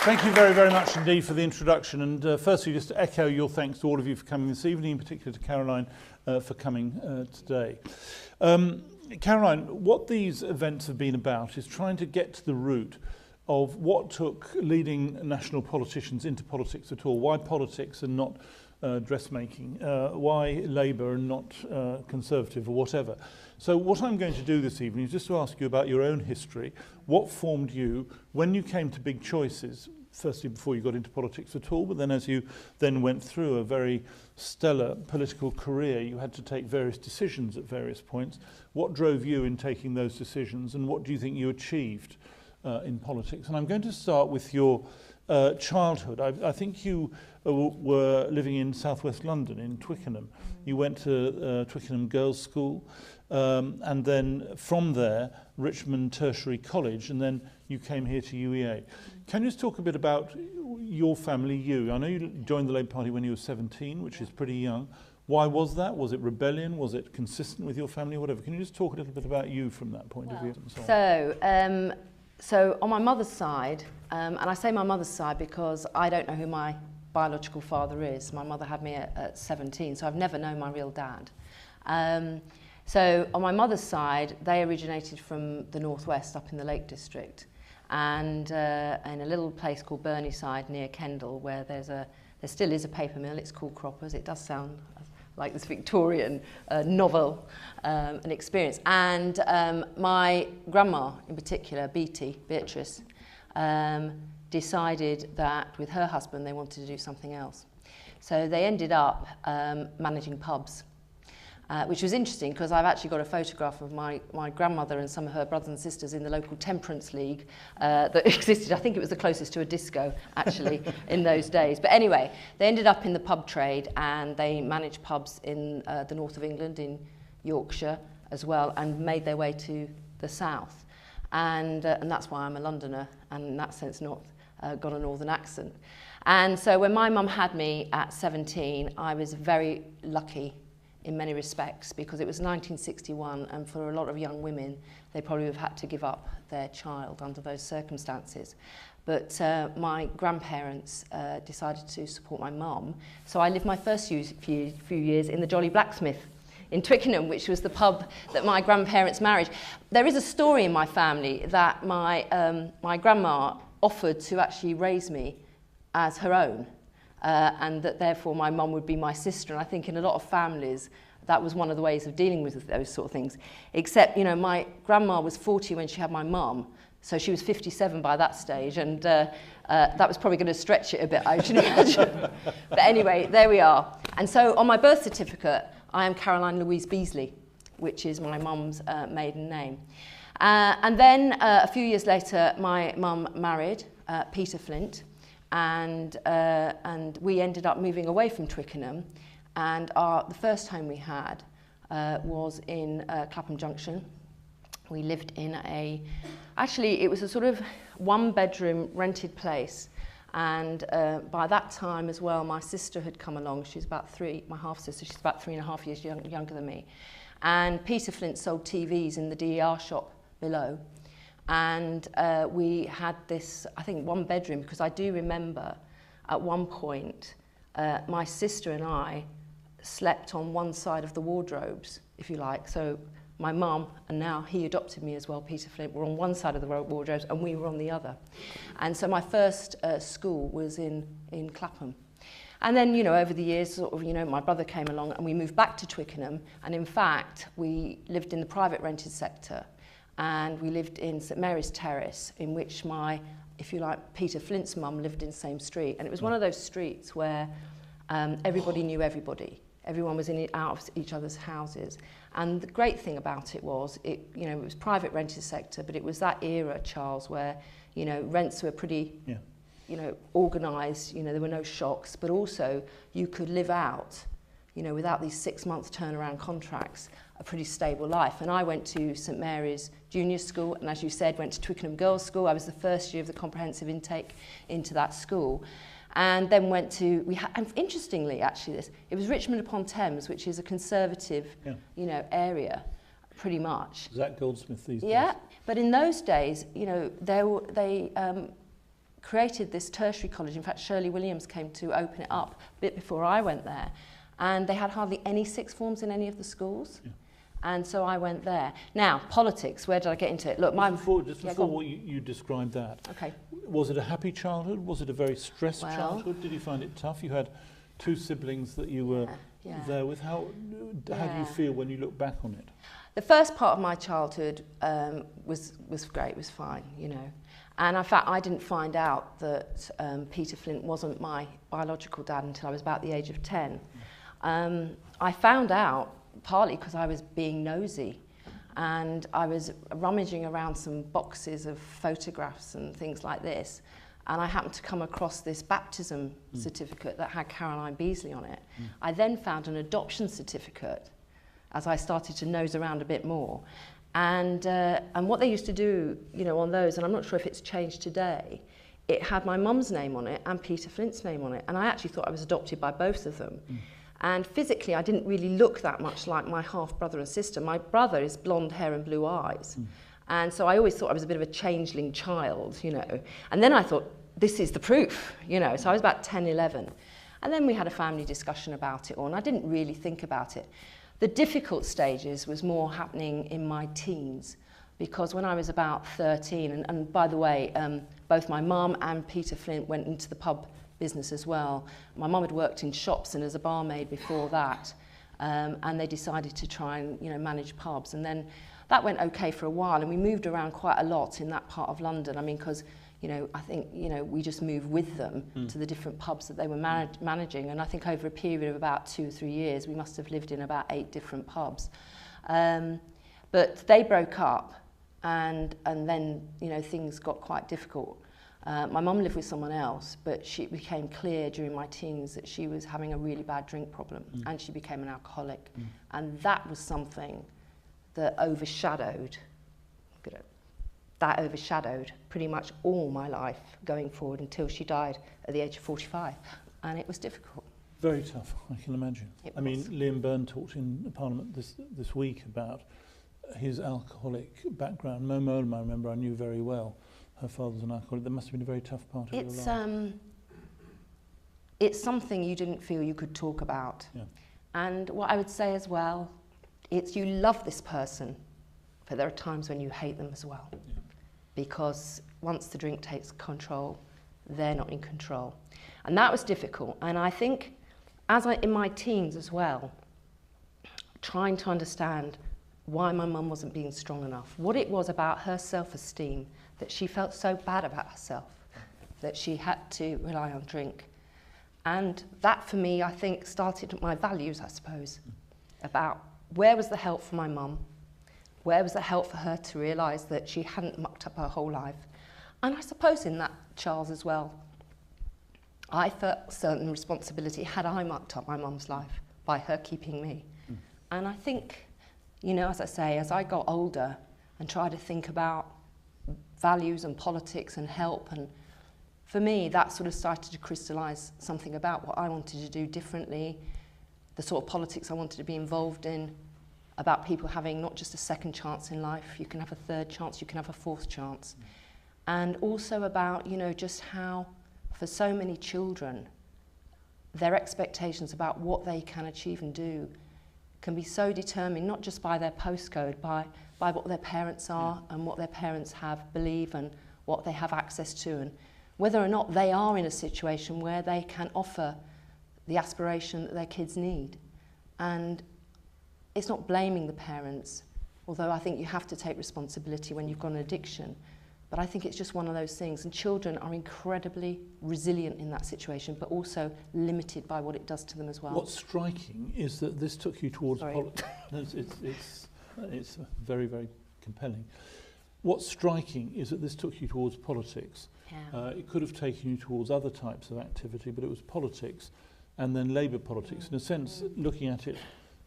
Thank you very, very much indeed for the introduction. And firstly, just to echo your thanks to all of you for coming this evening, in particular to Caroline for coming today. Caroline, what these events have been about is trying to get to the root of what took leading national politicians into politics at all. Why politics and not dressmaking? Why Labour and not Conservative or whatever? So what I'm going to do this evening is just to ask you about your own history. What formed you when you came to big choices, firstly before you got into politics at all, but then as you then went through a very stellar political career, you had to take various decisions at various points. What drove you in taking those decisions, and what do you think you achieved in politics? And I'm going to start with your childhood. I think you were living in southwest London, in Twickenham. You went to Twickenham Girls' School, and then from there, Richmond Tertiary College, and then you came here to UEA. Can you just talk a bit about your family, you? I know you joined the Labour Party when you were 17, which is pretty young. Why was that? Was it rebellion? Was it consistent with your family, or whatever? Can you just talk a little bit about you from that point of view? So on my mother's side, and I say my mother's side because I don't know who my biological father is. My mother had me at 17, so I've never known my real dad. So on my mother's side, they originated from the northwest up in the Lake District, and in a little place called Burneyside near Kendal, where there still is a paper mill. It's called Croppers. It does sound like this Victorian novel, an experience. And my grandma in particular, Beatrice, decided that with her husband they wanted to do something else. So they ended up managing pubs. Which was interesting because I've actually got a photograph of my grandmother and some of her brothers and sisters in the local temperance league that existed. I think it was the closest to a disco, actually, in those days. But anyway, they ended up in the pub trade, and they managed pubs in the north of England, in Yorkshire as well, and made their way to the south. And that's why I'm a Londoner, and in that sense not got a northern accent. And so when my mum had me at 17, I was very lucky in many respects, because it was 1961, and for a lot of young women, they probably would have had to give up their child under those circumstances. But my grandparents decided to support my mum, so I lived my first few years in the Jolly Blacksmith in Twickenham, which was the pub that my grandparents married. There is a story in my family that my grandma offered to actually raise me as her own. And that therefore my mum would be my sister. And I think in a lot of families, that was one of the ways of dealing with those sort of things. Except, you know, my grandma was 40 when she had my mum, so she was 57 by that stage, and that was probably going to stretch it a bit, I should imagine. But anyway, there we are. And so on my birth certificate, I am Caroline Louise Beasley, which is my mum's maiden name. And then a few years later, my mum married Peter Flint, and we ended up moving away from Twickenham, and the first home we had was in Clapham Junction. We lived in actually it was a sort of one-bedroom rented place, and by that time as well, my sister had come along. She's about my half-sister, she's about 3.5 years younger than me, and Peter Flint sold TVs in the DER shop below. And we had this, I think, one bedroom, because I do remember at one point my sister and I slept on one side of the wardrobes, if you like. So my mum, and now he adopted me as well, Peter Flint, were on one side of the wardrobes and we were on the other. And so my first school was in Clapham. And then, you know, over the years, sort of, you know, my brother came along and we moved back to Twickenham. And in fact, we lived in the private rented sector. And we lived in St Mary's Terrace, in which if you like, Peter Flint's mum lived in the same street. And it was one of those streets where everybody knew everybody. Everyone was in and out of each other's houses. And the great thing about it was, it was private rented sector, but it was that era, Charles, where, you know, rents were pretty, organised, you know, there were no shocks, but also you could live out, you know, without these 6-month turnaround contracts, a pretty stable life. And I went to St Mary's Junior School, and as you said, went to Twickenham Girls' School. I was the first year of the comprehensive intake into that school. And then went to, and interestingly, actually, it was Richmond upon Thames, which is a conservative, you know, area, pretty much. Is that Goldsmith these days? Yeah, but in those days, you know, created this tertiary college. In fact, Shirley Williams came to open it up a bit before I went there. And they had hardly any sixth forms in any of the schools. Yeah. And so I went there. Now, politics, where did I get into it? Look, Just before what you described that, okay. Was it a happy childhood? Was it a very stressed childhood? Did you find it tough? You had 2 siblings that you were there with. How do you feel when you look back on it? The first part of my childhood was great, was fine, you know. And in fact, I didn't find out that Peter Flint wasn't my biological dad until I was about the age of 10. I found out partly because I was being nosy, and I was rummaging around some boxes of photographs and things like this, and I happened to come across this baptism certificate that had Caroline Beasley on it. I then found an adoption certificate as I started to nose around a bit more, and what they used to do, you know, on those, and I'm not sure if it's changed today, it had my mum's name on it and Peter Flint's name on it, and I actually thought I was adopted by both of them. And physically, I didn't really look that much like my half-brother and sister. My brother is blonde hair and blue eyes. And so I always thought I was a bit of a changeling child, you know. And then I thought, this is the proof, you know. So I was about 10, 11. And then we had a family discussion about it all, and I didn't really think about it. The difficult stages was more happening in my teens, because when I was about 13, and by the way, both my mum and Peter Flint went into the pub business as well. My mum had worked in shops and as a barmaid before that, and they decided to try and, you know, manage pubs. And then that went okay for a while, and we moved around quite a lot in that part of London. I mean, because, you know, I think, you know, we just moved with them to the different pubs that they were managing. And I think over a period of about 2 or 3 years, we must have lived in about 8 different pubs. But they broke up, and then, you know, things got quite difficult. My mum lived with someone else, but it became clear during my teens that she was having a really bad drink problem, and she became an alcoholic. And that was something that overshadowed pretty much all my life going forward until she died at the age of 45. And it was difficult. Very tough, I can imagine. I mean, Liam Byrne talked in Parliament this week about his alcoholic background. Mo Mowlam, I remember, I knew very well. Her father's an alcoholic. That must have been a very tough part of your life. It's something you didn't feel you could talk about. Yeah. And what I would say as well, it's you love this person, but there are times when you hate them as well. Yeah. Because once the drink takes control, they're not in control. And that was difficult. And I think, in my teens as well, trying to understand why my mum wasn't being strong enough, what it was about her self-esteem, that she felt so bad about herself that she had to rely on drink. And that, for me, I think, started my values, I suppose, about where was the help for my mum, where was the help for her to realise that she hadn't mucked up her whole life. And I suppose in that, Charles, as well, I felt certain responsibility had I mucked up my mum's life by her keeping me. And I think, you know, as I say, as I got older and tried to think about values and politics and help, and for me that sort of started to crystallise something about what I wanted to do differently, the sort of politics I wanted to be involved in, about people having not just a second chance in life, you can have a third chance, you can have a fourth chance. And also about, you know, just how for so many children their expectations about what they can achieve and do can be so determined not just by their postcode, by what their parents are and what their parents believe and what they have access to, and whether or not they are in a situation where they can offer the aspiration that their kids need. And it's not blaming the parents, although I think you have to take responsibility when you've got an addiction. But I think it's just one of those things, and children are incredibly resilient in that situation, but also limited by what it does to them as well. What's striking is that this took you towards politics. It's very, very compelling. What's striking is that this took you towards politics. Yeah. It could have taken you towards other types of activity, but it was politics, and then Labour politics. In a sense, looking at it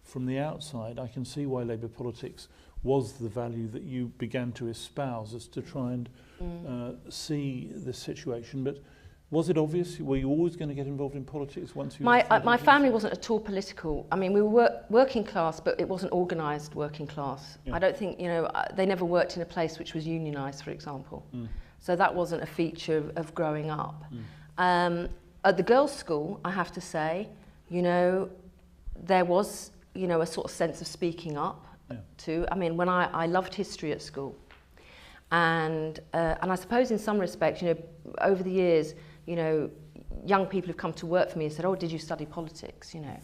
from the outside, I can see why Labour politics was the value that you began to espouse, as to try and see this situation. But was it obvious? Were you always going to get involved in politics once you... My family wasn't at all political. I mean, we were working class, but it wasn't organised working class. Yeah. I don't think, you know, they never worked in a place which was unionised, for example. So that wasn't a feature of growing up. At the girls' school, I have to say, you know, there was, you know, a sort of sense of speaking up too. I mean, when I loved history at school. And I suppose in some respects, you know, over the years, you know, young people have come to work for me and said, oh, did you study politics, you know?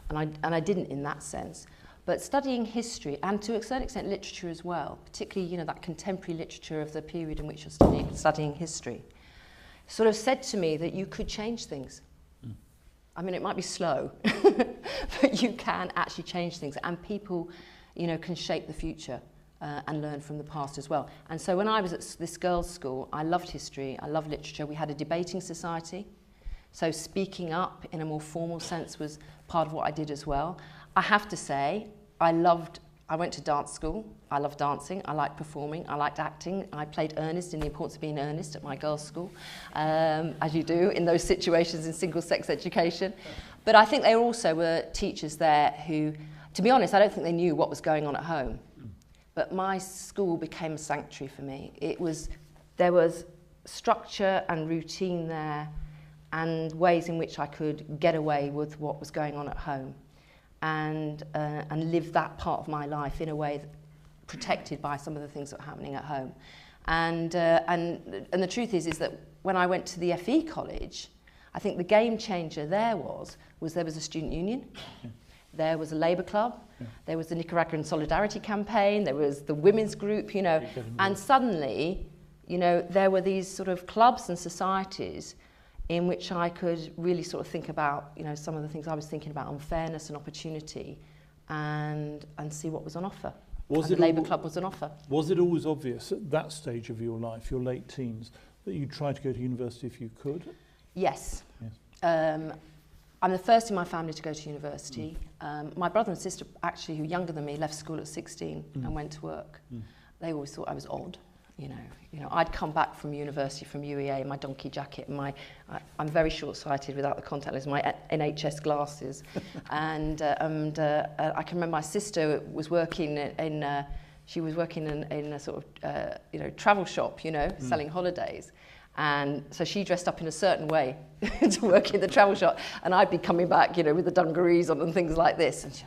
And I didn't in that sense. But studying history, and to a certain extent literature as well, particularly, you know, that contemporary literature of the period in which you're studying history, sort of said to me that you could change things. I mean, it might be slow, but you can actually change things, and people, you know, can shape the future and learn from the past as well. And so when I was at this girls' school, I loved history, I loved literature. We had a debating society, so speaking up in a more formal sense was part of what I did as well. I have to say, I went to dance school. I loved dancing. I liked performing. I liked acting. I played earnest in the importance of being earnest at my girls' school, as you do in those situations in single-sex education. But I think there also were teachers there who, to be honest, I don't think they knew what was going on at home. But my school became a sanctuary for me. There was structure and routine there, and ways in which I could get away with what was going on at home, and live that part of my life in a way that, protected by some of the things that were happening at home. And the truth is that when I went to the FE college, I think the game changer there was there was a student union, there was a Labour club, there was the Nicaraguan Solidarity Campaign, there was the women's group, you know, and suddenly, you know, there were these sort of clubs and societies in which I could really sort of think about, you know, some of the things I was thinking about on fairness and opportunity, and see what was on offer. The Labour Club was on offer. Was it always obvious at that stage of your life, your late teens, that you tried to go to university if you could? Yes. I'm the first in my family to go to university. My brother and sister, actually, who are younger than me, left school at 16 and went to work. They always thought I was odd. You know, I'd come back from university, from UEA, in my donkey jacket, and I'm very short-sighted without the contact lenses, my NHS glasses, and I can remember my sister was working in a sort of you know, travel shop, you know, selling holidays, and so she dressed up in a certain way to work in the travel shop, and I'd be coming back, you know, with the dungarees on and things like this, and she,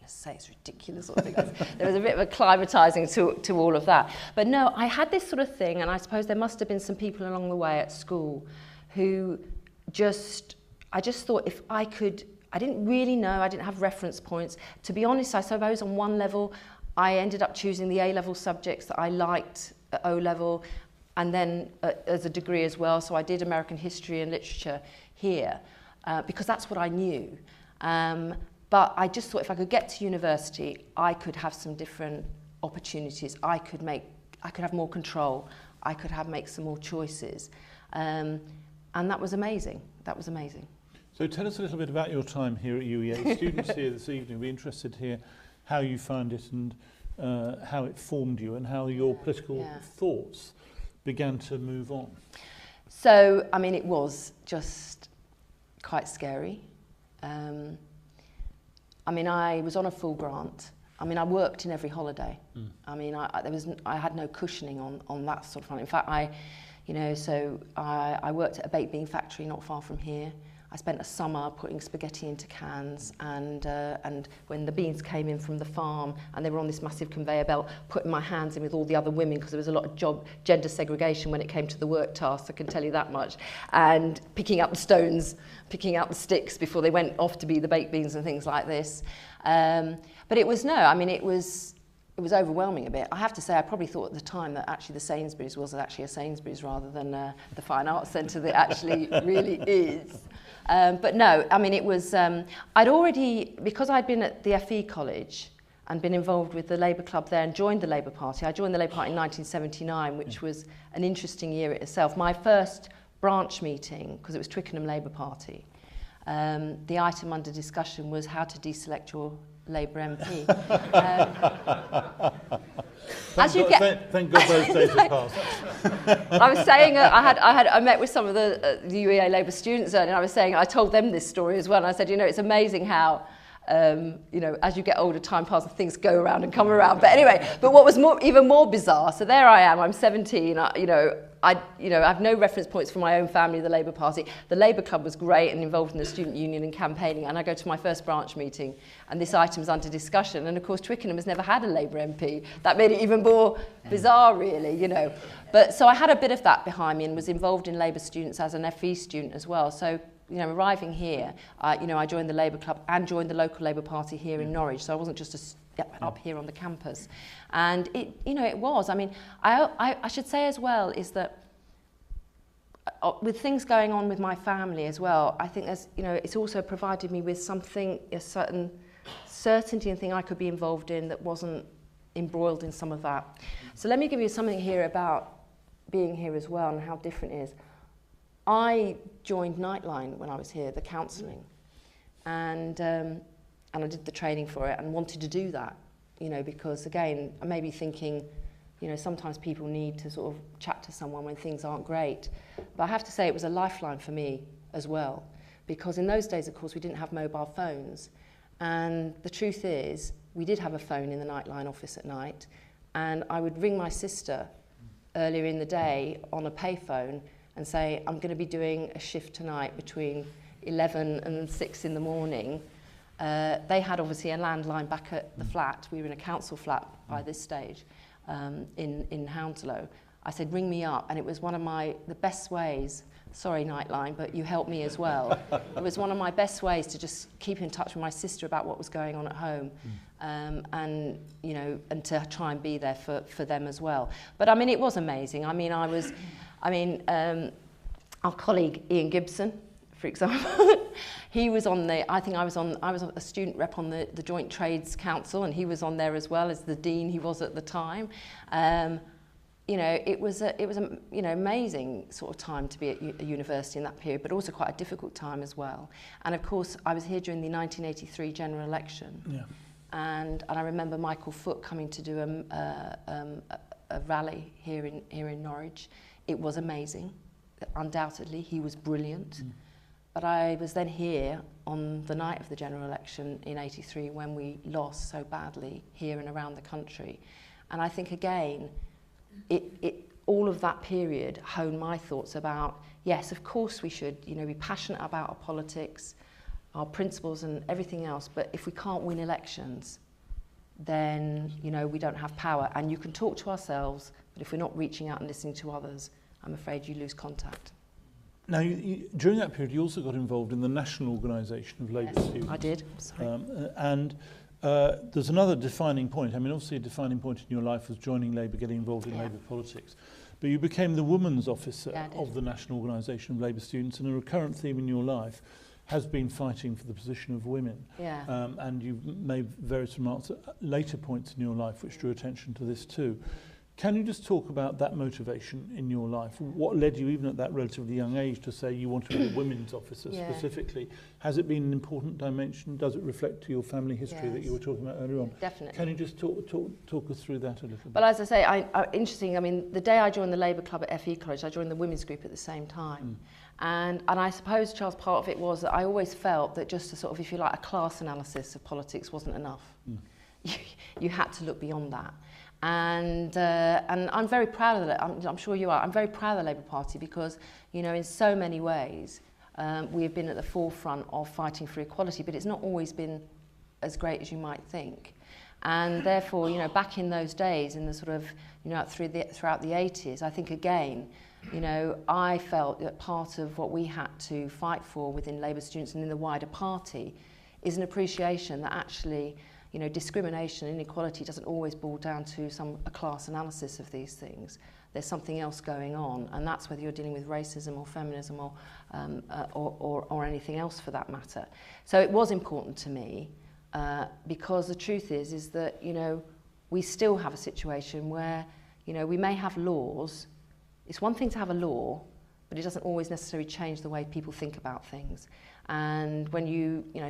say it's ridiculous sort of thing. There was a bit of acclimatizing to all of that. But no, I had this sort of thing, and I suppose there must have been some people along the way at school who I just thought if I could, I didn't really know, I didn't have reference points. To be honest, I suppose on one level, I ended up choosing the A-level subjects that I liked at O-level, and then as a degree as well. So I did American history and literature here, because that's what I knew. But I just thought if I could get to university, I could have some different opportunities. I could have more control. I could make some more choices. And that was amazing. That was amazing. So tell us a little bit about your time here at UEA. Students here this evening will be interested to hear how you found it and how it formed you and how your political thoughts began to move on. So, I mean, it was just quite scary. I mean, I was on a full grant. I mean, I worked in every holiday. I mean, I had no cushioning on that sort of fun. In fact, I worked at a baked bean factory not far from here. I spent a summer putting spaghetti into cans, and when the beans came in from the farm and they were on this massive conveyor belt, putting my hands in with all the other women, because there was a lot of gender segregation when it came to the work tasks, I can tell you that much, and picking up the stones, picking out the sticks before they went off to be the baked beans and things like this. But it was overwhelming a bit. I have to say, I probably thought at the time that actually the Sainsbury's was actually a Sainsbury's rather than the Fine Arts Centre that actually really is. But no, I mean, it was, I'd already, because I'd been at the FE college and been involved with the Labour Club there and joined the Labour Party. I joined the Labour Party in 1979, which was an interesting year itself. My first branch meeting, because it was Twickenham Labour Party, the item under discussion was how to deselect your Labour MP. Thank God those days have passed. I was saying, I met with some of the UEA Labour students, and I was saying, I told them this story as well, and I said, you know, it's amazing how You know, as you get older, time passes, things go around and come around. But anyway, but what was even more bizarre, so there I am, I'm 17, I have no reference points for my own family, the Labour Party. The Labour Club was great and involved in the student union and campaigning, and I go to my first branch meeting and this item's under discussion, and of course Twickenham has never had a Labour MP. That made it even more bizarre, really, you know. But so I had a bit of that behind me and was involved in Labour students as an FE student as well. So, you know, arriving here, I joined the Labour Club and joined the local Labour Party here in Norwich, so I wasn't just up here on the campus. And it was, I mean, I should say as well is that with things going on with my family as well, I think there's, it's also provided me with something, a certain certainty and thing I could be involved in that wasn't embroiled in some of that. So let me give you something here about being here as well and how different it is. I joined Nightline when I was here, the counselling, and I did the training for it and wanted to do that, because again, I may be thinking, sometimes people need to sort of chat to someone when things aren't great. But I have to say it was a lifeline for me as well, because in those days, of course, we didn't have mobile phones. And the truth is, we did have a phone in the Nightline office at night, and I would ring my sister earlier in the day on a payphone and say, I'm going to be doing a shift tonight between 11 and 6 in the morning. They had obviously a landline back at the flat. We were in a council flat by this stage in Hounslow. I said, ring me up, and it was one of the best ways, sorry Nightline, but you helped me as well. It was one of my best ways to just keep in touch with my sister about what was going on at home, and to try and be there for them as well. But I mean, it was amazing. I mean, our colleague Ian Gibson, for example, he was on I was a student rep on the Joint Trades Council, and he was on there as well as the dean he was at the time. It was a amazing sort of time to be at a university in that period, but also quite a difficult time as well. And of course, I was here during the 1983 general election. Yeah. And I remember Michael Foot coming to do a rally here in Norwich. It was amazing. Undoubtedly, he was brilliant. But I was then here on the night of the general election in 83 when we lost so badly here and around the country. And I think, again, all of that period honed my thoughts about, yes, of course we should, be passionate about our politics, our principles and everything else, but if we can't win elections, then, we don't have power. And you can talk to ourselves, but if we're not reaching out and listening to others, I'm afraid you lose contact. Now, during that period, you also got involved in the National Organisation of Labour Students. I did. Sorry. There's another defining point. I mean, obviously a defining point in your life was joining Labour, getting involved in Labour politics. But you became the Women's Officer of the National Organisation of Labour Students, and a recurrent theme in your life has been fighting for the position of women. Yeah. And you've made various remarks at later points in your life which drew attention to this too. Can you just talk about that motivation in your life? What led you, even at that relatively young age, to say you wanted to be a women's officer specifically? Has it been an important dimension? Does it reflect to your family history that you were talking about earlier on? Definitely. Can you just talk us through that a little bit? Well, as I say, interesting. I mean, the day I joined the Labour Club at FE College, I joined the women's group at the same time. And I suppose, Charles, part of it was that I always felt that just a sort of, if you like, a class analysis of politics wasn't enough. You had to look beyond that. And I'm very proud of that. I'm sure you are. I'm very proud of the Labour Party because, in so many ways, we have been at the forefront of fighting for equality, but it's not always been as great as you might think. And therefore, back in those days, in the sort of, throughout the 80s, I think again, I felt that part of what we had to fight for within Labour students and in the wider party is an appreciation that actually, discrimination and inequality doesn't always boil down to a class analysis of these things. There's something else going on, and that's whether you're dealing with racism or feminism or anything else for that matter. So it was important to me because the truth is that, we still have a situation where, we may have laws. It's one thing to have a law, but it doesn't always necessarily change the way people think about things. And when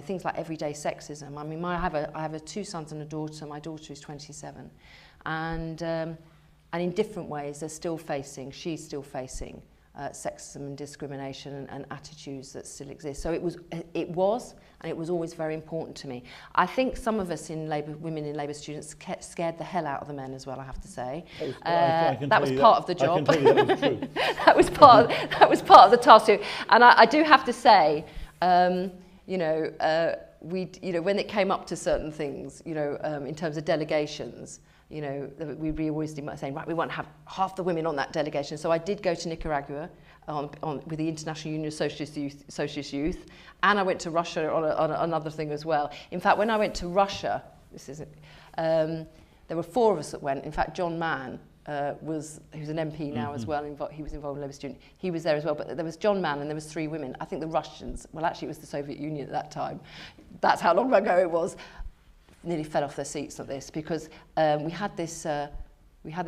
things like everyday sexism, I mean, I have 2 sons and a daughter. My daughter is 27. And in different ways, she's still facing sexism and discrimination and attitudes that still exist. So it was and it was always very important to me. I think some of us in women in Labour students scared the hell out of the men as well, I have to say. That was part of the job. I can tell you that was true. that was part of the task too. And I do have to say, you know, when it came up to certain things, you know, in terms of delegations, you know, we always saying, right, we want to have half the women on that delegation. So I did go to Nicaragua with the International Union of Socialist Youth, and I went to Russia on another thing as well. In fact, when I went to Russia, there were 4 of us that went. In fact, John Mann, who's an MP now as well, he was involved in Labour Student, he was there as well, but there was John Mann and there was 3 women. I think the Russians, well actually it was the Soviet Union at that time, that's how long ago it was, nearly fell off their seats at this, because we had this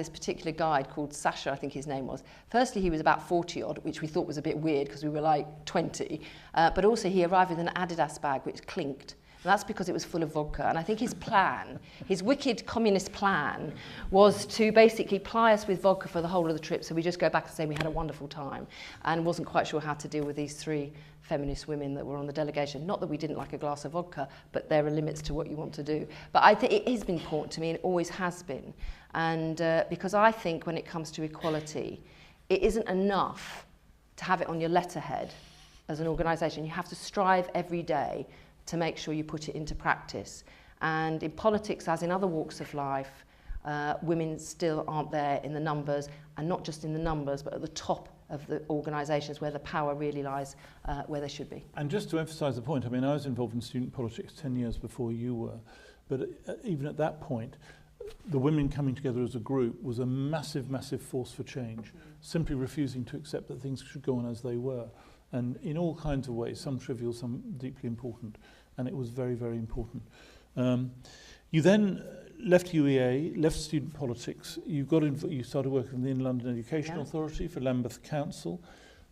particular guide called Sasha, I think his name was. Firstly, he was about 40 odd, which we thought was a bit weird because we were like 20, but also he arrived with an Adidas bag which clinked. And that's because it was full of vodka. And I think his plan, his wicked communist plan, was to basically ply us with vodka for the whole of the trip. So we just go back and say we had a wonderful time, and wasn't quite sure how to deal with these 3 feminist women that were on the delegation. Not that we didn't like a glass of vodka, but there are limits to what you want to do. But I think it has been important to me, and it always has been. And because I think when it comes to equality, it isn't enough to have it on your letterhead as an organisation. You have to strive every day to make sure you put it into practice. And in politics, as in other walks of life, women still aren't there in the numbers, and not just in the numbers, but at the top of the organisations where the power really lies, where they should be. And just to emphasise the point, I mean, I was involved in student politics 10 years before you were, but even at that point, the women coming together as a group was a massive, massive force for change, simply refusing to accept that things should go on as they were. And in all kinds of ways, some trivial, some deeply important. And it was very, very important. You then left UEA, left student politics. You started working in the Inner London Education Authority for Lambeth Council,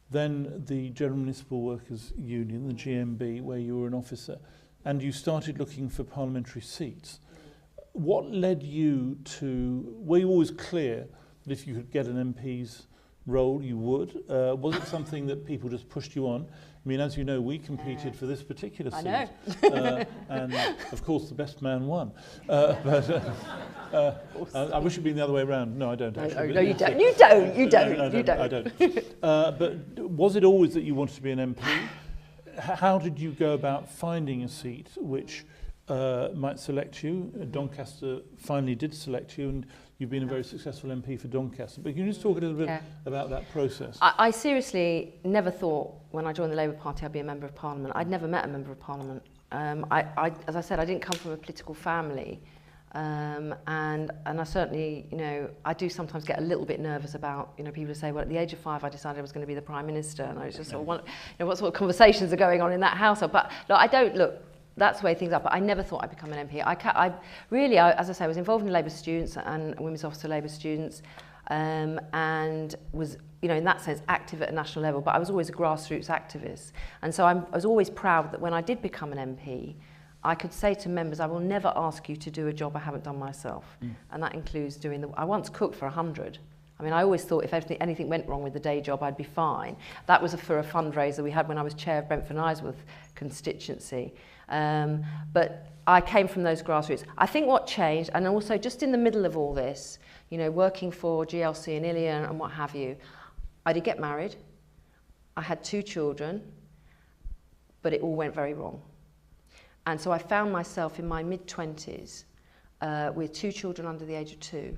then the General Municipal Workers Union, the GMB, where you were an officer, and you started looking for parliamentary seats. What led you to, were you always clear that if you could get an MP's role, you would? Was it something that people just pushed you on? I mean, as you know, we competed for this particular seat. I know. And of course, the best man won. I wish it'd been the other way around. No, I don't actually. No, you don't. You don't. You don't. You don't. I don't. But was it always that you wanted to be an MP? How did you go about finding a seat which might select you? Doncaster finally did select you, and you've been a very successful MP for Doncaster. But can you just talk a little bit about that process? I seriously never thought when I joined the Labour Party I'd be a Member of Parliament. I'd never met a Member of Parliament. As I said, I didn't come from a political family. And I certainly, you know, I do sometimes get a little bit nervous about, you know, people who say, well, at the age of 5, I decided I was going to be the Prime Minister. And I was just sort of, you know, what sort of conversations are going on in that household? But look, that's the way things are. But I never thought I'd become an MP. I really, as I say, I was involved in Labour students and Women's Officer Labour students, and was, you know, in that sense, active at a national level. But I was always a grassroots activist. And so I was always proud that when I did become an MP, I could say to members, I will never ask you to do a job I haven't done myself. And that includes I once cooked for 100. I mean, I always thought if anything went wrong with the day job, I'd be fine. That was for a fundraiser we had when I was chair of Brentford and Isleworth constituency. But I came from those grassroots. I think what changed, and also just in the middle of all this, you know, working for GLC and Ilion and what have you, I did get married. I had 2 children, but it all went very wrong. And so I found myself in my mid-20s with 2 children under the age of 2,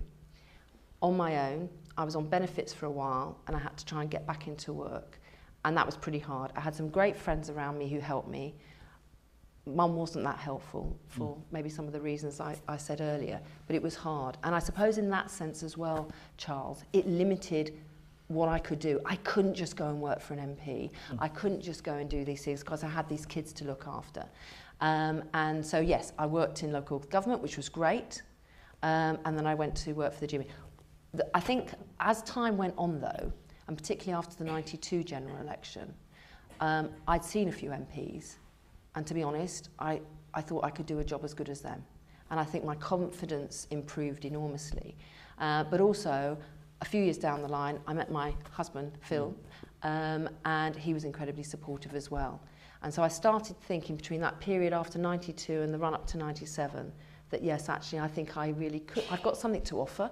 on my own. I was on benefits for a while, and I had to try and get back into work. And that was pretty hard. I had some great friends around me who helped me. Mum wasn't that helpful for maybe some of the reasons I said earlier, but it was hard. And I suppose in that sense as well, Charles, it limited what I could do. I couldn't just go and work for an MP. I couldn't just go and do these things because I had these kids to look after. And so, yes, I worked in local government, which was great. And then I went to work for the GMB. I think as time went on, though, and particularly after the 92 general election, I'd seen a few MPs. And to be honest, I thought I could do a job as good as them. And I think my confidence improved enormously. But also, a few years down the line, I met my husband, Phil, and he was incredibly supportive as well. And so I started thinking between that period after 92 and the run up to 97 that yes, actually I think I really could, I've got something to offer.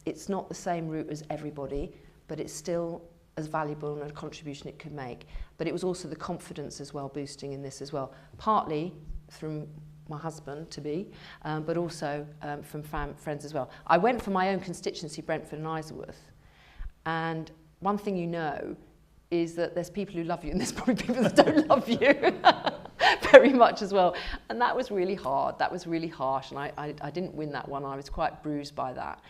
It's not the same route as everybody, but it's still as valuable and a contribution it could make. But it was also the confidence as well boosting in this as well, partly from my husband to be, but also from friends as well. I went for my own constituency, Brentford and Isleworth, and one thing you know is that there's people who love you and there's probably people that don't love you very much as well. And that was really hard, that was really harsh, and I didn't win that one. I was quite bruised by that.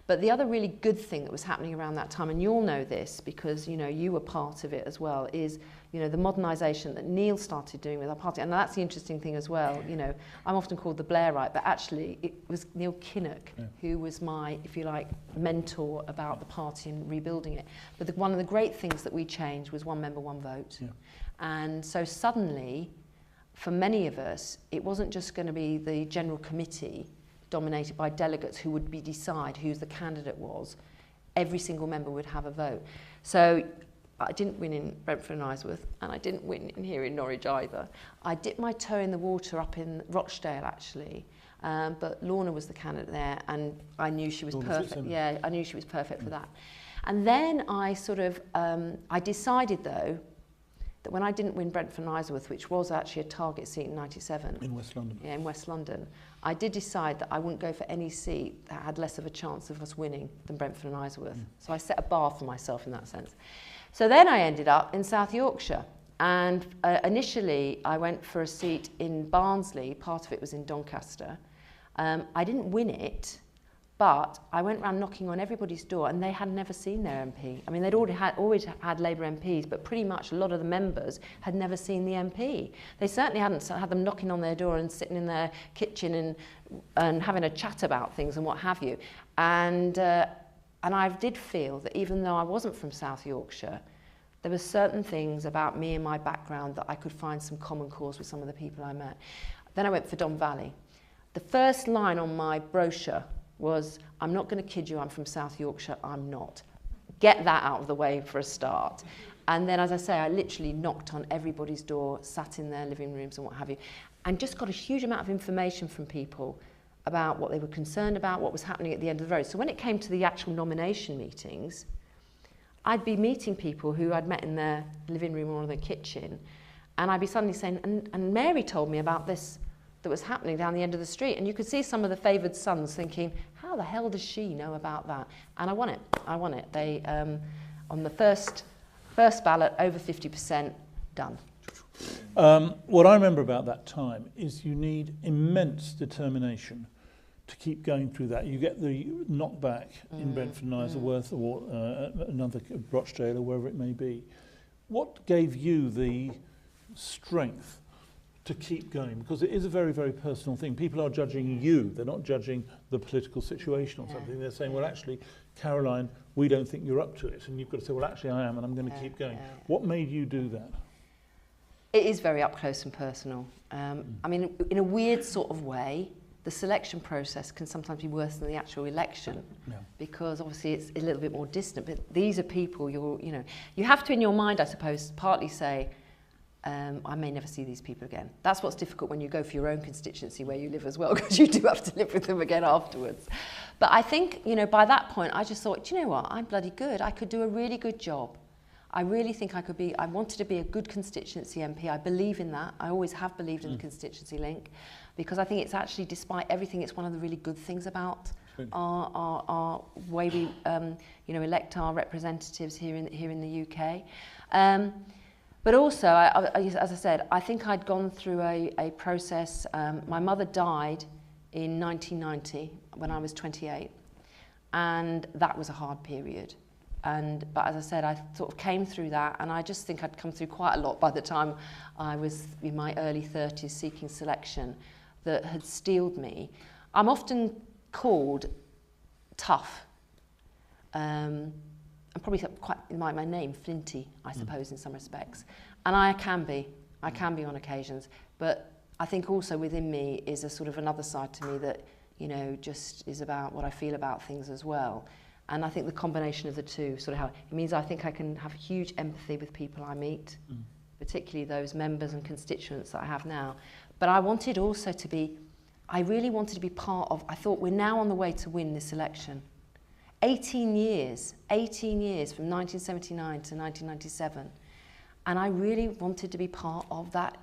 But the other really good thing that was happening around that time, and you'll know this because you know you were part of it as well, is you know the modernisation that Neil started doing with our party. And that's the interesting thing as well. You know, I'm often called the Blairite, but actually it was Neil Kinnock who was my, if you like, mentor about the party and rebuilding it. But one of the great things that we changed was one member, one vote. Yeah. And so suddenly, for many of us, it wasn't just going to be the general committee dominated by delegates who would decide who the candidate was. Every single member would have a vote. So I didn't win in Brentford and Isleworth, and I didn't win in here in Norwich either. I dipped my toe in the water up in Rochdale actually, but Lorna was the candidate there, and I knew she was perfect. Yeah, I knew she was perfect for that. And then I sort of, I decided though, that when I didn't win Brentford and Isleworth, which was actually a target seat in 97. In West London. Yeah, in West London. I did decide that I wouldn't go for any seat that had less of a chance of us winning than Brentford and Isleworth. So I set a bar for myself in that sense. So then I ended up in South Yorkshire. And initially I went for a seat in Barnsley. Part of it was in Doncaster. I didn't win it, but I went around knocking on everybody's door and they had never seen their MP. I mean, they'd always had Labour MPs, but pretty much a lot of the members had never seen the MP. They certainly hadn't had them knocking on their door and sitting in their kitchen and having a chat about things and what have you. And I did feel that even though I wasn't from South Yorkshire, there were certain things about me and my background that I could find some common cause with some of the people I met. Then I went for Don Valley. The first line on my brochure was, I'm not going to kid you, I'm from South Yorkshire, I'm not. Get that out of the way for a start. And then, as I say, I literally knocked on everybody's door, sat in their living rooms and what have you, and just got a huge amount of information from people about what they were concerned about, what was happening at the end of the road. So when it came to the actual nomination meetings, I'd be meeting people who I'd met in their living room or their kitchen, and I'd be suddenly saying, and Mary told me about this that was happening down the end of the street. And you could see some of the favoured sons thinking, how the hell does she know about that? And I won it. They, on the first ballot, over 50%, done. What I remember about that time is you need immense determination to keep going through that. You get the knockback in Brentford and Isleworth or another Rochdale or wherever it may be. What gave you the strength to keep going? Because it is a very, very personal thing. People are judging you. They're not judging the political situation or something. They're saying, well, actually, Caroline, we don't think you're up to it. And you've got to say, well, actually, I am, and I'm going to keep going. What made you do that? It is very up close and personal. I mean, in a weird sort of way, the selection process can sometimes be worse than the actual election, because obviously it's a little bit more distant. But these are people you have to, in your mind, I suppose, partly say, I may never see these people again. That's what's difficult when you go for your own constituency where you live as well, because you do have to live with them again afterwards. But I think, by that point, I just thought, do you know what? I'm bloody good. I could do a really good job. I really think I wanted to be a good constituency MP. I believe in that. I always have believed in the constituency link, because I think it's actually, despite everything, it's one of the really good things about our way we elect our representatives here in the UK. But also, as I said, I think I'd gone through a process. My mother died in 1990 when I was 28, and that was a hard period. But as I said, I sort of came through that, and I just think I'd come through quite a lot by the time I was in my early 30s seeking selection that had steeled me. I'm often called tough. And probably quite like my name, Flinty, I suppose, in some respects. And I can be on occasions, but I think also within me is a sort of another side to me that, just is about what I feel about things as well. And I think the combination of the two sort of it means I think I can have huge empathy with people I meet, particularly those members and constituents that I have now. But I wanted also to be, I really wanted to be part of, I thought we're now on the way to win this election. 18 years from 1979 to 1997. And I really wanted to be part of that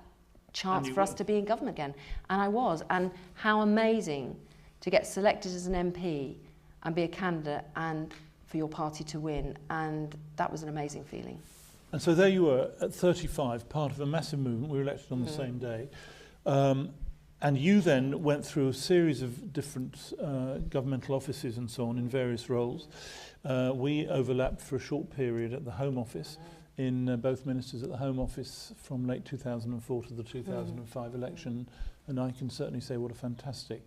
chance for us to be in government again. And I was. And how amazing to get selected as an MP and be a candidate and for your party to win. And that was an amazing feeling. And so there you were at 35, part of a massive movement. We were elected on the same day. And you then went through a series of different governmental offices and so on in various roles. We overlapped for a short period at the Home Office, in both ministers at the Home Office from late 2004 to the 2005 election. And I can certainly say what a fantastic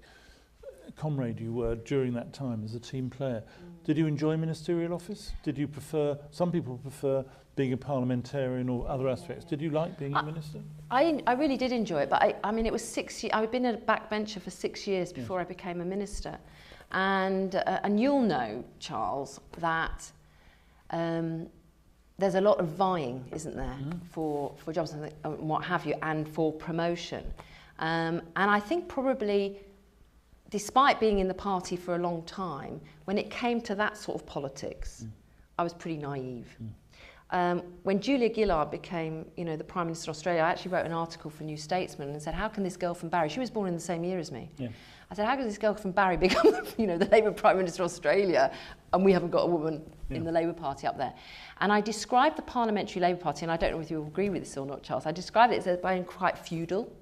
comrade you were during that time as a team player. Did you enjoy ministerial office? Did you prefer, some people prefer being a parliamentarian or other aspects. Did you like being a minister? I really did enjoy it, but I mean, it was 6 years. I'd been a backbencher for 6 years before I became a minister. And you'll know, Charles, that there's a lot of vying, isn't there, for jobs and what have you, and for promotion. And I think probably, despite being in the party for a long time, when it came to that sort of politics, I was pretty naive. When Julia Gillard became, the Prime Minister of Australia, I actually wrote an article for New Statesman and said, how can this girl from Barry, she was born in the same year as me. Yeah. I said, how can this girl from Barry become, the Labour Prime Minister of Australia, and we haven't got a woman in the Labour Party up there? And I described the Parliamentary Labour Party, and I don't know if you agree with this or not, Charles, I described it as being quite feudal.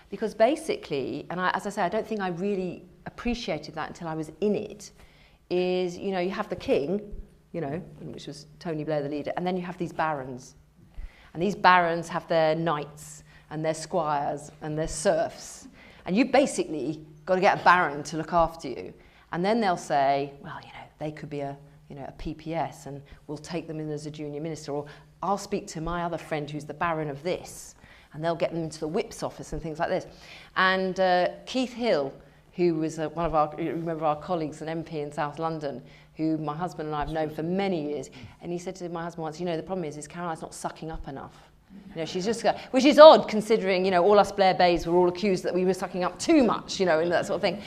Because basically, and as I say, I don't think I really appreciated that until I was in it, is, you have the king, which was Tony Blair, the leader, and then you have these barons. And these barons have their knights and their squires and their serfs. And you basically got to get a baron to look after you. And then they'll say, well, they could be a PPS and we'll take them in as a junior minister. Or I'll speak to my other friend who's the baron of this. And they'll get them into the whip's office and things like this. And Keith Hill, who was one of our colleagues, an MP in South London, who my husband and I have known for many years, and he said to my husband once, the problem is Caroline's not sucking up enough. She's just, which is odd considering, all us Blair Bays were all accused that we were sucking up too much, and that sort of thing.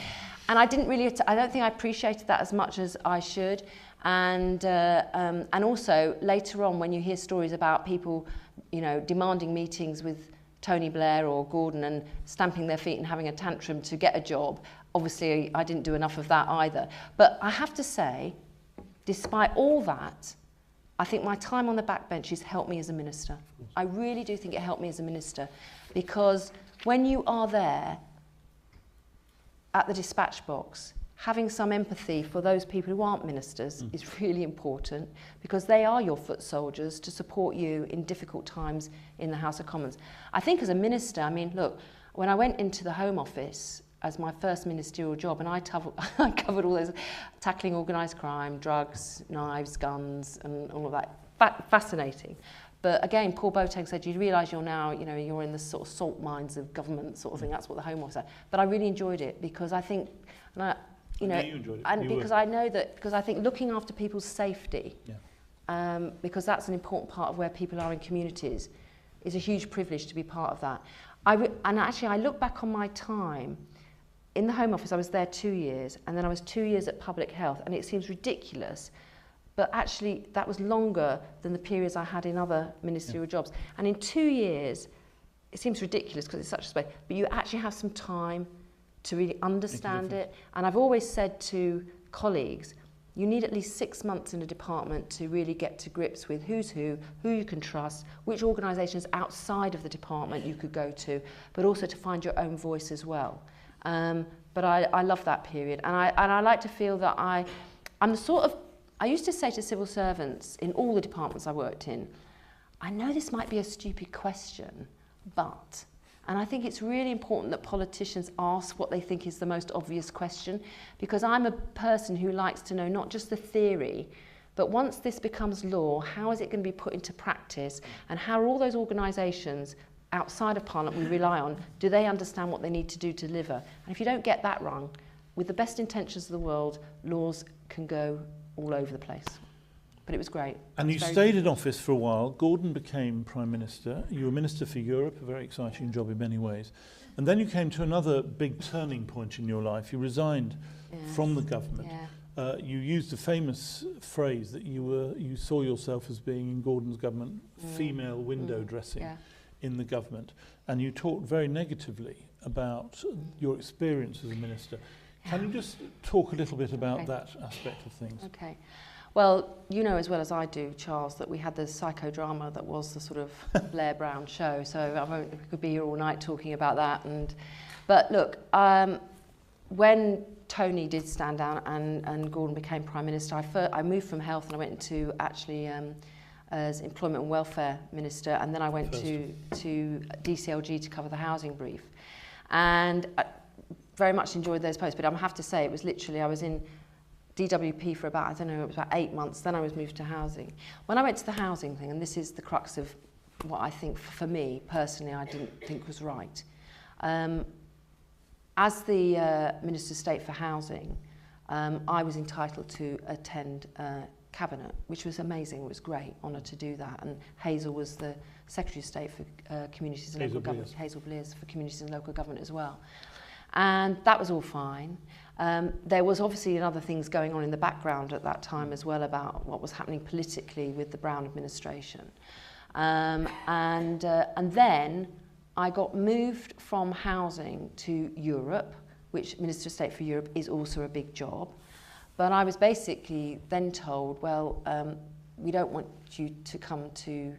And I don't think I appreciated that as much as I should. And also later on, when you hear stories about people, demanding meetings with Tony Blair or Gordon and stamping their feet and having a tantrum to get a job, obviously I didn't do enough of that either. But I have to say, despite all that, I think my time on the backbenches helped me as a minister. I really do think it helped me as a minister, because when you are there at the dispatch box, having some empathy for those people who aren't ministers is really important, because they are your foot soldiers to support you in difficult times in the House of Commons. I think as a minister, look, when I went into the Home Office as my first ministerial job, and I covered all those, tackling organised crime, drugs, knives, guns, and all of that. Fascinating. But again, Paul Boateng said, you realise you're now, you're in the sort of salt mines of government sort of thing. That's what the Home Office said. But I really enjoyed it, because I think, you enjoyed it. And because I know that, because I think looking after people's safety, because that's an important part of where people are in communities, is a huge privilege to be part of that. And actually, I look back on my time in the Home Office. I was there 2 years, and then I was 2 years at Public Health, and it seems ridiculous, but actually that was longer than the periods I had in other ministerial jobs. And in 2 years, it seems ridiculous because it's such a space, but you actually have some time to really understand it. And I've always said to colleagues, you need at least 6 months in a department to really get to grips with who's who you can trust, which organisations outside of the department you could go to, but also to find your own voice as well. But I love that period, and I like to feel that I'm the sort of, I used to say to civil servants in all the departments I worked in, I know this might be a stupid question, but, and I think it's really important that politicians ask what they think is the most obvious question, because I'm a person who likes to know not just the theory, but once this becomes law, how is it going to be put into practice, and how are all those organisations outside of Parliament we rely on, do they understand what they need to do to deliver? And if you don't get that wrong, with the best intentions of the world, laws can go all over the place. But it was great. And you stayed in office for a while. Gordon became Prime Minister. You were Minister for Europe, a very exciting job in many ways. And then you came to another big turning point in your life. You resigned from the government. Yeah. You used a famous phrase that you saw yourself as being in Gordon's government, female window dressing in the government. And you talked very negatively about your experience as a minister. Can you just talk a little bit about that aspect of things? Okay. Well, you know as well as I do, Charles, that we had the psychodrama that was the sort of Blair Brown show. So we could be here all night talking about that. But look, when Tony did stand down and Gordon became Prime Minister, I moved from health and I went into actually as Employment and Welfare Minister, and then I went to DCLG to cover the housing brief. And I very much enjoyed those posts, but I have to say it was literally, I was in DWP for about, I don't know, it was about 8 months, then I was moved to housing. When I went to the housing thing, and this is the crux of what I think, for me, personally, I didn't think was right. As the Minister of State for Housing, I was entitled to attend Cabinet, which was amazing, it was great, honour to do that. And Hazel was the Secretary of State for Communities and Local Government. Hazel Blears for Communities and Local Government as well. And that was all fine. There was obviously other things going on in the background at that time as well about what was happening politically with the Brown administration. And then I got moved from housing to Europe, which Minister of State for Europe is also a big job. But I was basically then told, well, we don't want you to come to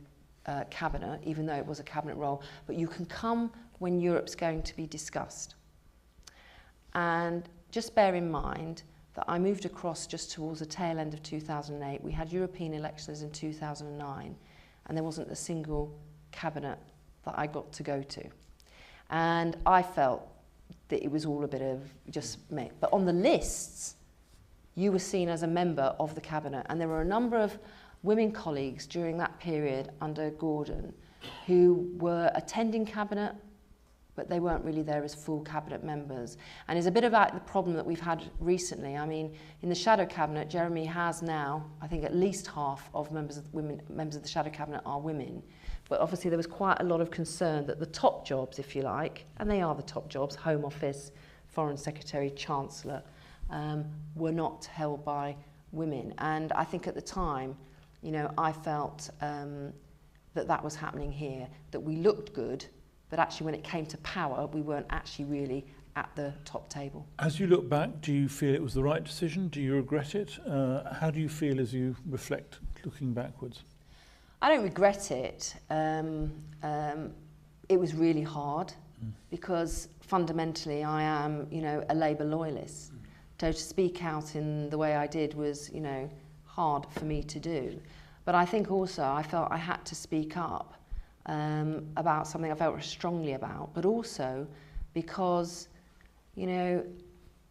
Cabinet, even though it was a Cabinet role, but you can come when Europe's going to be discussed. And just bear in mind that I moved across just towards the tail end of 2008. We had European elections in 2009, and there wasn't a single Cabinet that I got to go to. And I felt that it was all a bit of just me. But on the lists, you were seen as a member of the Cabinet, and there were a number of women colleagues during that period under Gordon who were attending Cabinet, but they weren't really there as full Cabinet members. And it's a bit about the problem that we've had recently. I mean, in the Shadow Cabinet, Jeremy has now, I think at least half of members of the Shadow Cabinet are women. But obviously there was quite a lot of concern that the top jobs, if you like, and they are the top jobs, Home Office, Foreign Secretary, Chancellor, were not held by women. And I think at the time, you know, I felt that was happening here, that we looked good, but actually when it came to power, we weren't actually really at the top table. As you look back, do you feel it was the right decision? Do you regret it? How do you feel as you reflect looking backwards? I don't regret it. It was really hard because fundamentally I am, you know, a Labour loyalist. So to speak out in the way I did was, you know, hard for me to do. But I think also I felt I had to speak up about something I felt strongly about, but also because, you know,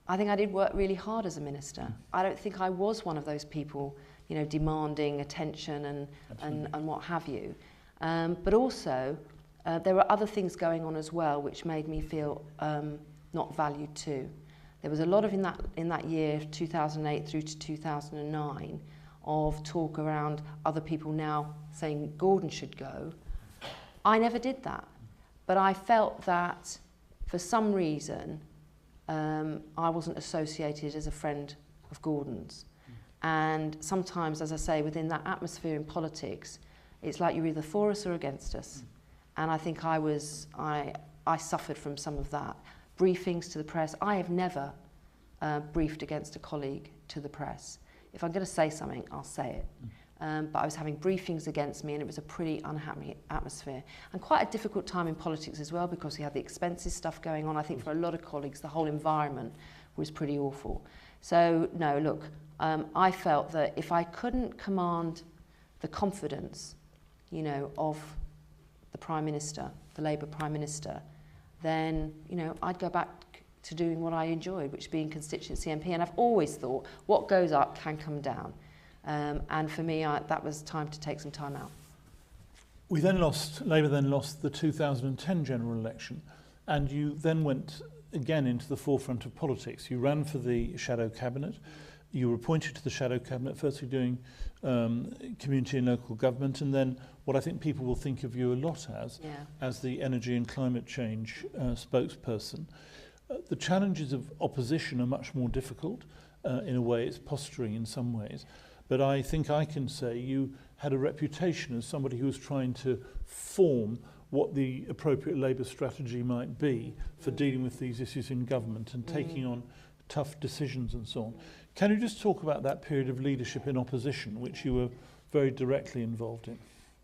I think I did work really hard as a minister. I don't think I was one of those people, you know, demanding attention and what have you. But also, there were other things going on as well which made me feel not valued too. There was a lot of in that year, 2008 through to 2009, of talk around other people now saying Gordon should go. I never did that, but I felt that for some reason I wasn't associated as a friend of Gordon's. And sometimes, as I say, within that atmosphere in politics, it's like you're either for us or against us. And I think I suffered from some of that. Briefings to the press. I have never briefed against a colleague to the press. If I'm going to say something, I'll say it. But I was having briefings against me, and it was a pretty unhappy atmosphere. And quite a difficult time in politics as well, because we had the expenses stuff going on. I think for a lot of colleagues, the whole environment was pretty awful. So, no, look, I felt that if I couldn't command the confidence, you know, of the Prime Minister, the Labour Prime Minister, then, you know, I'd go back to doing what I enjoyed, which being constituency MP. And I've always thought, what goes up can come down. And for me, that was time to take some time out. Labour then lost the 2010 general election, and you then went again into the forefront of politics. You ran for the Shadow Cabinet. you were appointed to the Shadow Cabinet, firstly doing community and local government, and then what I think people will think of you a lot as the energy and climate change spokesperson. The challenges of opposition are much more difficult. In a way, it's posturing in some ways. But I think I can say you had a reputation as somebody who was trying to form what the appropriate Labour strategy might be for dealing with these issues in government and taking on tough decisions and so on. Can you just talk about that period of leadership in opposition, which you were very directly involved in?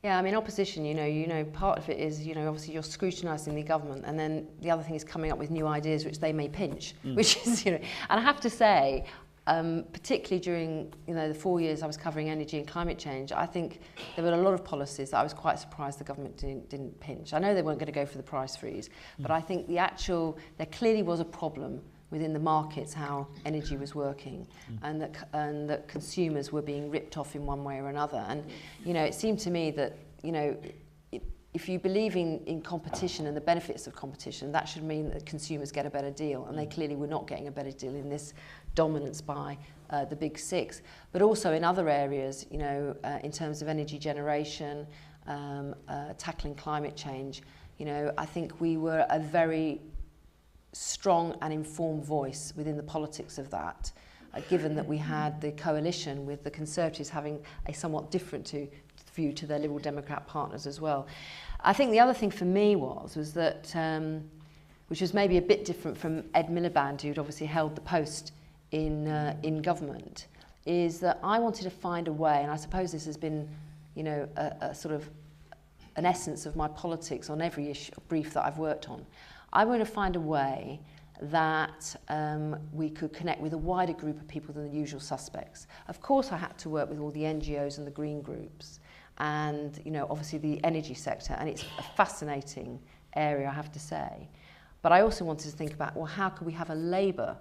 Yeah, I mean, opposition, you know, part of it is, you know, obviously you're scrutinising the government, and then the other thing is coming up with new ideas which they may pinch, which is, you know, and I have to say, particularly during, you know, the 4 years I was covering energy and climate change, I think there were a lot of policies that I was quite surprised the government didn't pinch. I know they weren't going to go for the price freeze, but I think there clearly was a problem within the markets how energy was working, and that consumers were being ripped off in one way or another. And you know, it seemed to me that, you know, if you believe in competition and the benefits of competition, that should mean that consumers get a better deal, and they clearly were not getting a better deal in this dominance by the big six. But also in other areas, you know, in terms of energy generation, tackling climate change, you know, I think we were a very strong and informed voice within the politics of that, given that we had the coalition with the Conservatives having a somewhat different view to their Liberal Democrat partners as well. I think the other thing for me was that, which was maybe a bit different from Ed Miliband, who'd obviously held the post in government, is that I wanted to find a way, and I suppose this has been, you know, a sort of an essence of my politics on every brief that I've worked on. I want to find a way that we could connect with a wider group of people than the usual suspects. Of course, I had to work with all the NGOs and the green groups, and you know, obviously the energy sector, and it's a fascinating area, I have to say. But I also wanted to think about, well, how could we have a Labour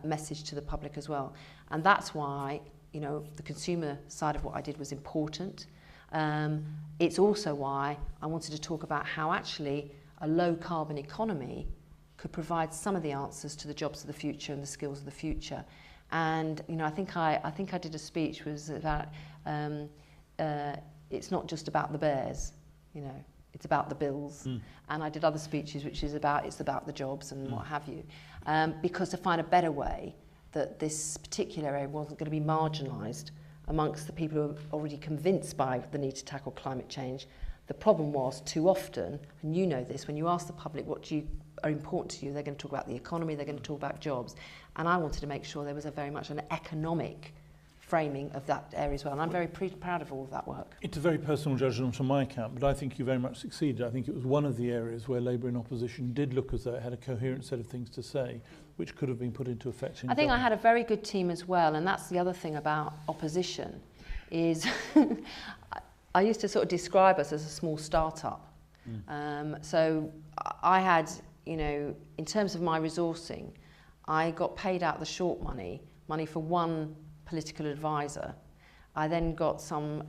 message to the public as well? And that's why, you know, the consumer side of what I did was important. It's also why I wanted to talk about how actually a low carbon economy could provide some of the answers to the jobs of the future and the skills of the future. And you know, I think I did a speech was about it's not just about the bears, you know, it's about the bills. And I did other speeches which is about the jobs and what have you, because to find a better way that this particular area wasn't going to be marginalised amongst the people who are already convinced by the need to tackle climate change. The problem was, too often, and you know this, when you ask the public what are important to you, they're going to talk about the economy, they're going to talk about jobs. And I wanted to make sure there was a very much an economic framing of that area as well. And I'm very proud of all of that work. It's a very personal judgment on my account, but I think you very much succeeded. I think it was one of the areas where Labour in opposition did look as though it had a coherent set of things to say, which could have been put into effect in I think government. I had a very good team as well, and that's the other thing about opposition, is I used to sort of describe us as a small startup. So I had, you know, in terms of my resourcing, I got paid out the short money for one political advisor. I then got some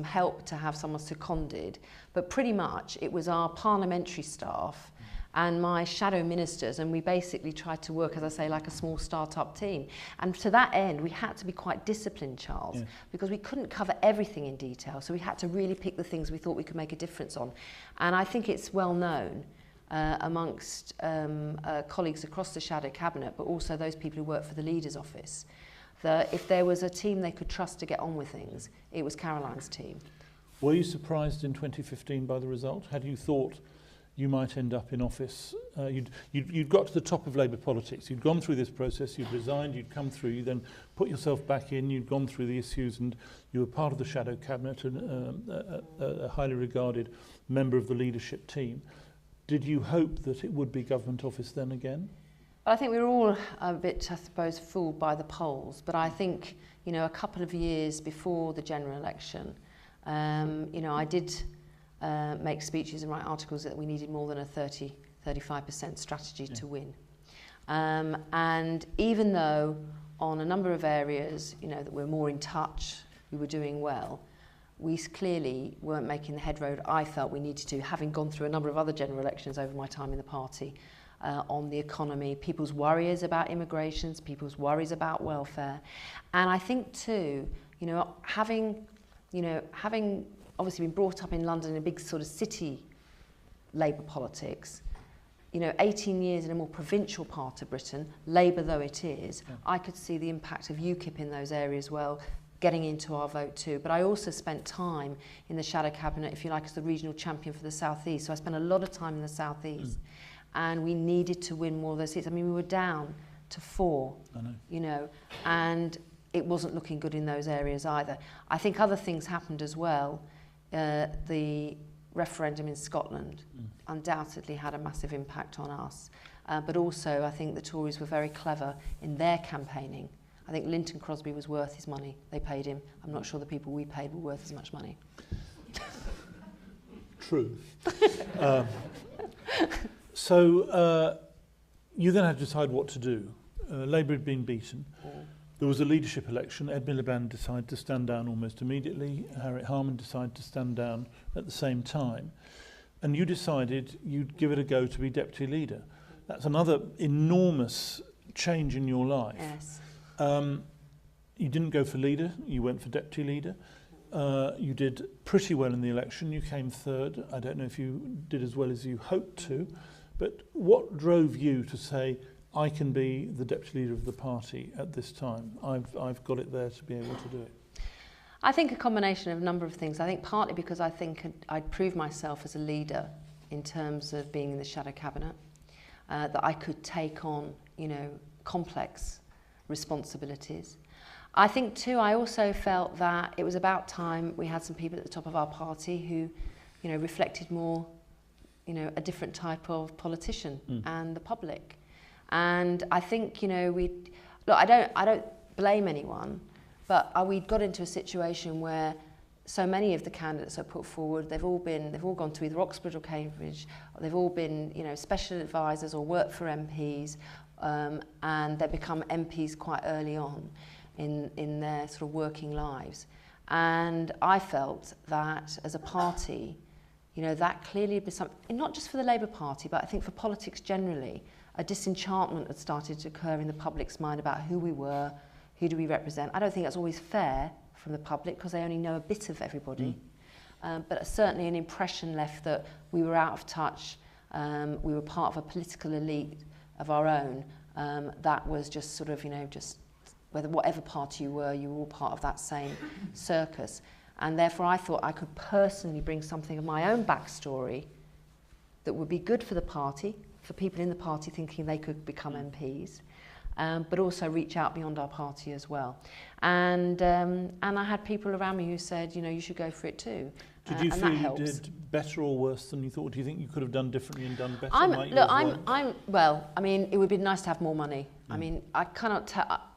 help to have someone seconded, but pretty much it was our parliamentary staff and my shadow ministers, and we basically tried to work, as I say, like a small start-up team. And to that end, we had to be quite disciplined, Charles, because we couldn't cover everything in detail, so we had to really pick the things we thought we could make a difference on. And I think it's well known amongst colleagues across the Shadow Cabinet, but also those people who work for the Leader's Office, that if there was a team they could trust to get on with things, it was Caroline's team. Were you surprised in 2015 by the result? Had you thought you might end up in office? You'd got to the top of Labour politics. You'd gone through this process, you'd resigned, you'd come through, you then put yourself back in, you'd gone through the issues, and you were part of the Shadow Cabinet and a highly regarded member of the leadership team. Did you hope that it would be government office then again? I think we were all a bit, I suppose, fooled by the polls. But I think, you know, a couple of years before the general election, you know, I did make speeches and write articles that we needed more than a 35% strategy to win. And even though on a number of areas, you know, that we're more in touch, we were doing well, we clearly weren't making the headroad I felt we needed to, having gone through a number of other general elections over my time in the party. on the economy, people's worries about immigrations, people's worries about welfare. And I think too, having obviously been brought up in London in a big sort of city Labour politics, 18 years in a more provincial part of Britain, Labour though it is, I could see the impact of UKIP in those areas well, getting into our vote too. But I also spent time in the shadow cabinet, if you like, as the regional champion for the South East. So I spent a lot of time in the South East. And we needed to win more of those seats. I mean, we were down to 4, and it wasn't looking good in those areas either. I think other things happened as well. The referendum in Scotland undoubtedly had a massive impact on us. But also, I think the Tories were very clever in their campaigning. I think Linton Crosby was worth his money. They paid him. I'm not sure the people we paid were worth as much money. True. So you then had to decide what to do. Labour had been beaten. There was a leadership election. Ed Miliband decided to stand down almost immediately. Harriet Harman decided to stand down at the same time. And you decided you'd give it a go to be deputy leader. That's another enormous change in your life. Yes. You didn't go for leader, you went for deputy leader. You did pretty well in the election. You came third. I don't know if you did as well as you hoped to, but what drove you to say, I can be the deputy leader of the party at this time? I've got it there to be able to do it. I think a combination of a number of things. I think partly because I think I'd proved myself as a leader in terms of being in the shadow cabinet, that I could take on, complex responsibilities. I think too, I also felt that it was about time we had some people at the top of our party who, reflected more, a different type of politician and the public. And I think, I don't blame anyone, but we'd got into a situation where so many of the candidates are put forward, they've all gone to either Oxford or Cambridge, or they've all been, special advisors or worked for MPs, and they become MPs quite early on in their sort of working lives. And I felt that as a party, that clearly had been something, not just for the Labour Party, but I think for politics generally, a disenchantment had started to occur in the public's mind about who we were, who do we represent. I don't think that's always fair from the public because they only know a bit of everybody. But certainly an impression left that we were out of touch, we were part of a political elite of our own, that was just sort of, just whatever party you were all part of that same circus. And therefore I thought I could personally bring something of my own backstory that would be good for the party, for people in the party thinking they could become MPs, but also reach out beyond our party as well. And I had people around me who said, you should go for it too. Did you feel you did better or worse than you thought? Do you think you could have done differently and done better? Well, I mean, it would be nice to have more money. I mean, I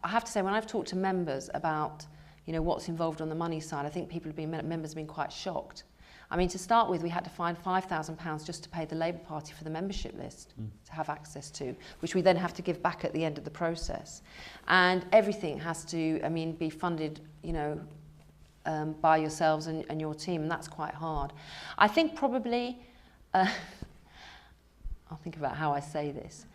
have to say, when I've talked to members about, what's involved on the money side, I think members have been quite shocked. I mean, to start with, we had to find £5,000 just to pay the Labour Party for the membership list to have access to, which we then have to give back at the end of the process. And everything has to, be funded, by yourselves and your team, and that's quite hard. I think probably, I'll think about how I say this.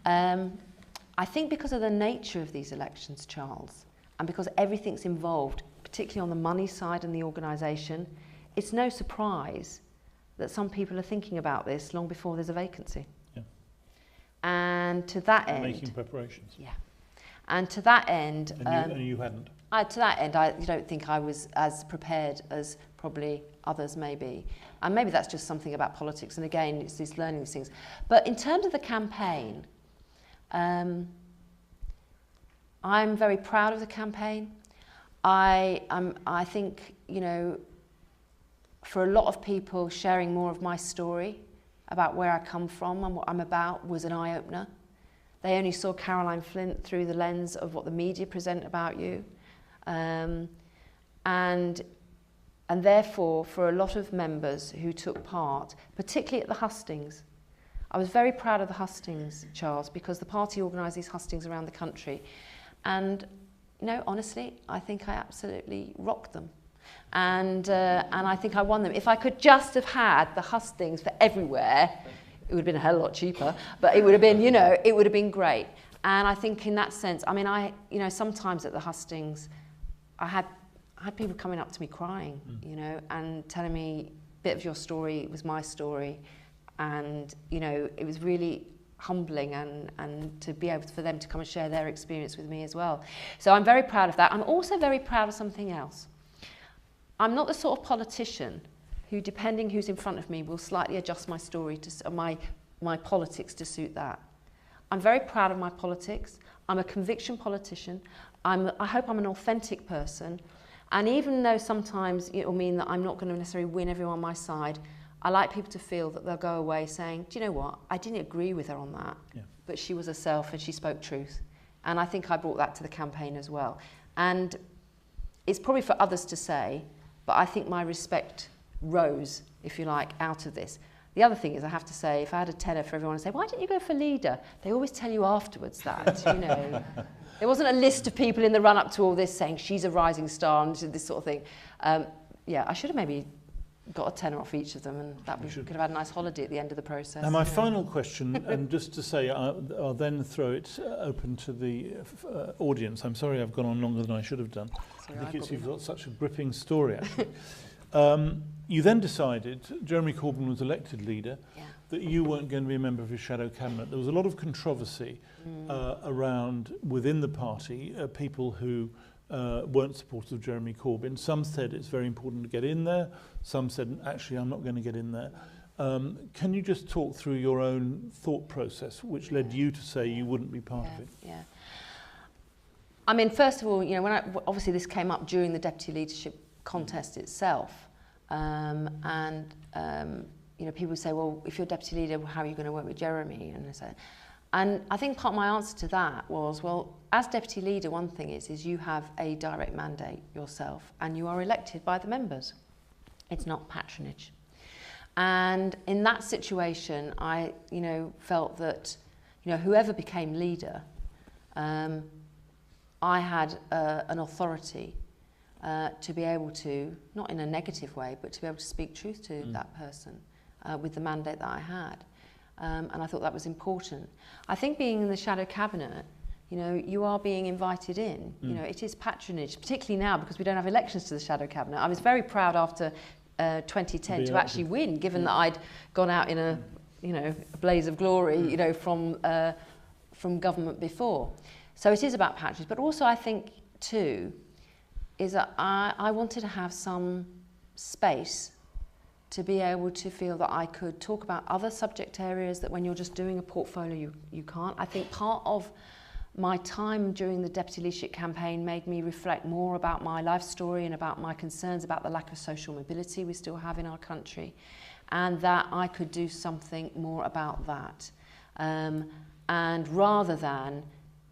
I think because of the nature of these elections, Charles, and because everything's involved, particularly on the money side and the organisation, it's no surprise that some people are thinking about this long before there's a vacancy. Yeah. And to that end... Making preparations. Yeah. And to that end... And you hadn't? To that end, I don't think I was as prepared as probably others may be. And maybe that's just something about politics. And again, it's these learning these things. But in terms of the campaign, I'm very proud of the campaign. I think, for a lot of people, sharing more of my story about where I come from and what I'm about was an eye-opener. They only saw Caroline Flint through the lens of what the media present about you. And therefore, for a lot of members who took part, particularly at the hustings, I was very proud of the hustings, Charles, because the party organised these hustings around the country. And, honestly, I think I absolutely rocked them. And I think I won them. If I could just have had the hustings for everywhere, It would have been a hell of a lot cheaper, but it would have been, you know, it would have been great. And I think in that sense, I mean, you know, sometimes at the hustings, I had people coming up to me crying, you know, and telling me a bit of your story was my story. And, you know, it was really humbling and to be able for them to come and share their experience with me as well. So I'm very proud of that. I'm also very proud of something else. I'm not the sort of politician who, depending who's in front of me, will slightly adjust my story to my politics to suit that. I'm very proud of my politics. I'm a conviction politician. I hope I'm an authentic person. And even though sometimes it will mean that I'm not going to necessarily win everyone on my side, I like people to feel that they'll go away saying, do you know what, I didn't agree with her on that, but she was herself and she spoke truth. And I think I brought that to the campaign as well. And it's probably for others to say, but I think my respect rose, if you like, out of this. The other thing is, I have to say, if I had a tenner for everyone to say, why didn't you go for leader? They always tell you afterwards that, you know. There wasn't a list of people in the run-up to all this saying she's a rising star and this sort of thing. Yeah, I should have maybe got a tenner off each of them, and that we could have had a nice holiday at the end of the process. And my final question, and just to say, I'll then throw it open to the audience. I'm sorry I've gone on longer than I should have done. Sorry, I think you've got such a gripping story, actually. You then decided, Jeremy Corbyn was elected leader, that you weren't going to be a member of his shadow cabinet. There was a lot of controversy around within the party, people who weren't supportive of Jeremy Corbyn. Some said it's very important to get in there. Some said, actually, I'm not going to get in there. Can you just talk through your own thought process, which led you to say you wouldn't be part of it? Yeah. I mean, first of all, you know, obviously this came up during the deputy leadership contest itself. You know, people say, well, if you're deputy leader, how are you going to work with Jeremy? And I think part of my answer to that was, well, as deputy leader, one thing is you have a direct mandate yourself, and you are elected by the members. It's not patronage. And in that situation, I, you know, felt that, you know, whoever became leader, I had an authority to be able to, not in a negative way, but to be able to speak truth to that person with the mandate that I had. And I thought that was important. I think being in the shadow cabinet, you know, you are being invited in. You know, it is patronage, particularly now because we don't have elections to the shadow cabinet. I was very proud after 2010 to actually win, given that I'd gone out in a, you know, a blaze of glory, you know, from government before. So it is about patronage, but also I think too is that I wanted to have some space to be able to feel that I could talk about other subject areas that when you're just doing a portfolio, you can't. I think part of my time during the deputy leadership campaign made me reflect more about my life story and about my concerns about the lack of social mobility we still have in our country, and that I could do something more about that. And rather than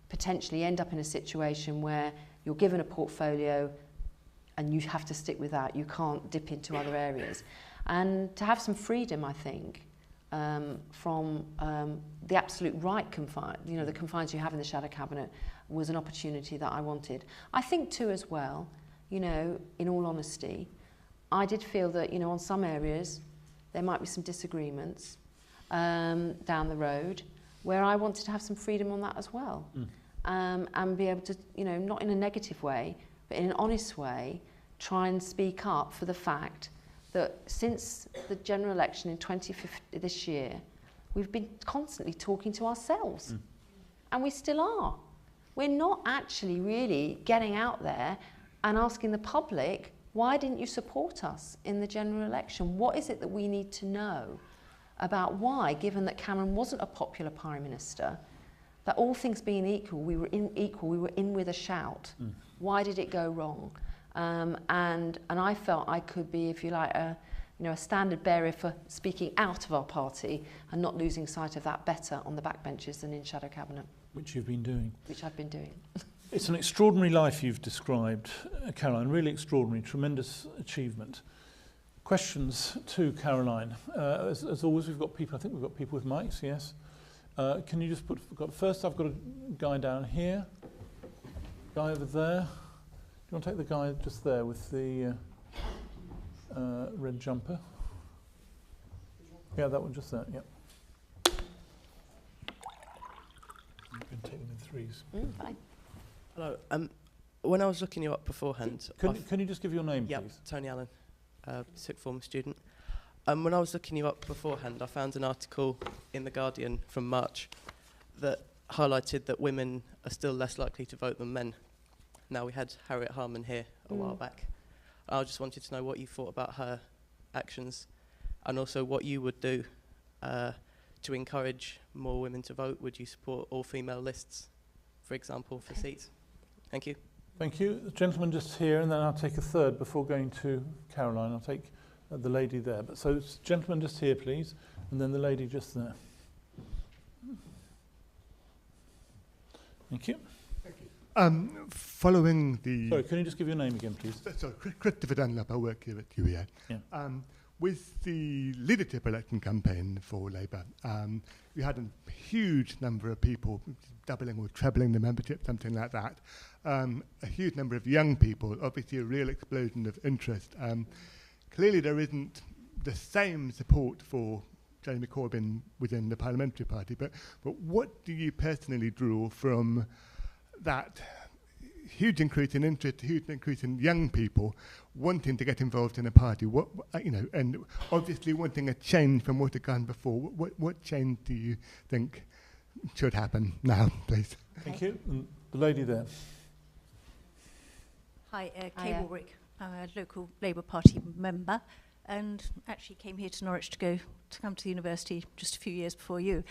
potentially end up in a situation where you're given a portfolio and you have to stick with that, you can't dip into other areas. And to have some freedom, I think, from the absolute right confines, you know, the confines you have in the shadow cabinet, was an opportunity that I wanted. I think too as well, you know, in all honesty, I did feel that, you know, on some areas there might be some disagreements down the road where I wanted to have some freedom on that as well. And be able to, you know, not in a negative way, but in an honest way, try and speak up for the fact that since the general election in 2015, this year, we've been constantly talking to ourselves. And we still are. We're not actually really getting out there and asking the public, why didn't you support us in the general election? What is it that we need to know about why, given that Cameron wasn't a popular Prime Minister, that all things being equal, we were in with a shout. Why did it go wrong? And I felt I could be, if you like, a standard bearer for speaking out of our party and not losing sight of that better on the backbenches than in shadow cabinet. Which you've been doing. Which I've been doing. It's an extraordinary life you've described, Caroline, really extraordinary, tremendous achievement. Questions to Caroline. As always, we've got people, I think we've got people with mics, yes. Can you just first I've got a guy down here, guy over there. Do you want to take the guy just there with the red jumper? Yeah, that one just there, yeah. please. Fine. Hello. When I was looking you up beforehand... Can you just give your name, Yep, please? Tony Allen, sixth form student. When I was looking you up beforehand, I found an article in The Guardian from March that highlighted that women are still less likely to vote than men. Now, we had Harriet Harman here a while back. I just wanted to know what you thought about her actions and also what you would do to encourage more women to vote. Would you support all-female lists, for example, for seats? Thank you. Thank you. The gentleman just here, and then I'll take a third before going to Caroline. I'll take the lady there. But so, gentleman just here, please, and then the lady just there. Thank you. Following the... Sorry, can you just give your name again, please? Sorry, Christopher Dunlap, I work here at UEA. Yeah. With the leadership election campaign for Labour, you had a huge number of people, doubling or trebling the membership, something like that. A huge number of young people, obviously a real explosion of interest. Clearly there isn't the same support for Jeremy Corbyn within the parliamentary party, but what do you personally draw from that huge increase in interest, huge increase in young people wanting to get involved in a party? What and obviously wanting a change from what had gone before. What change do you think should happen now, please? Thank you. And the lady there. Hi, Kay Warwick. I'm a local Labour Party member, and actually came here to Norwich to come to the university just a few years before you.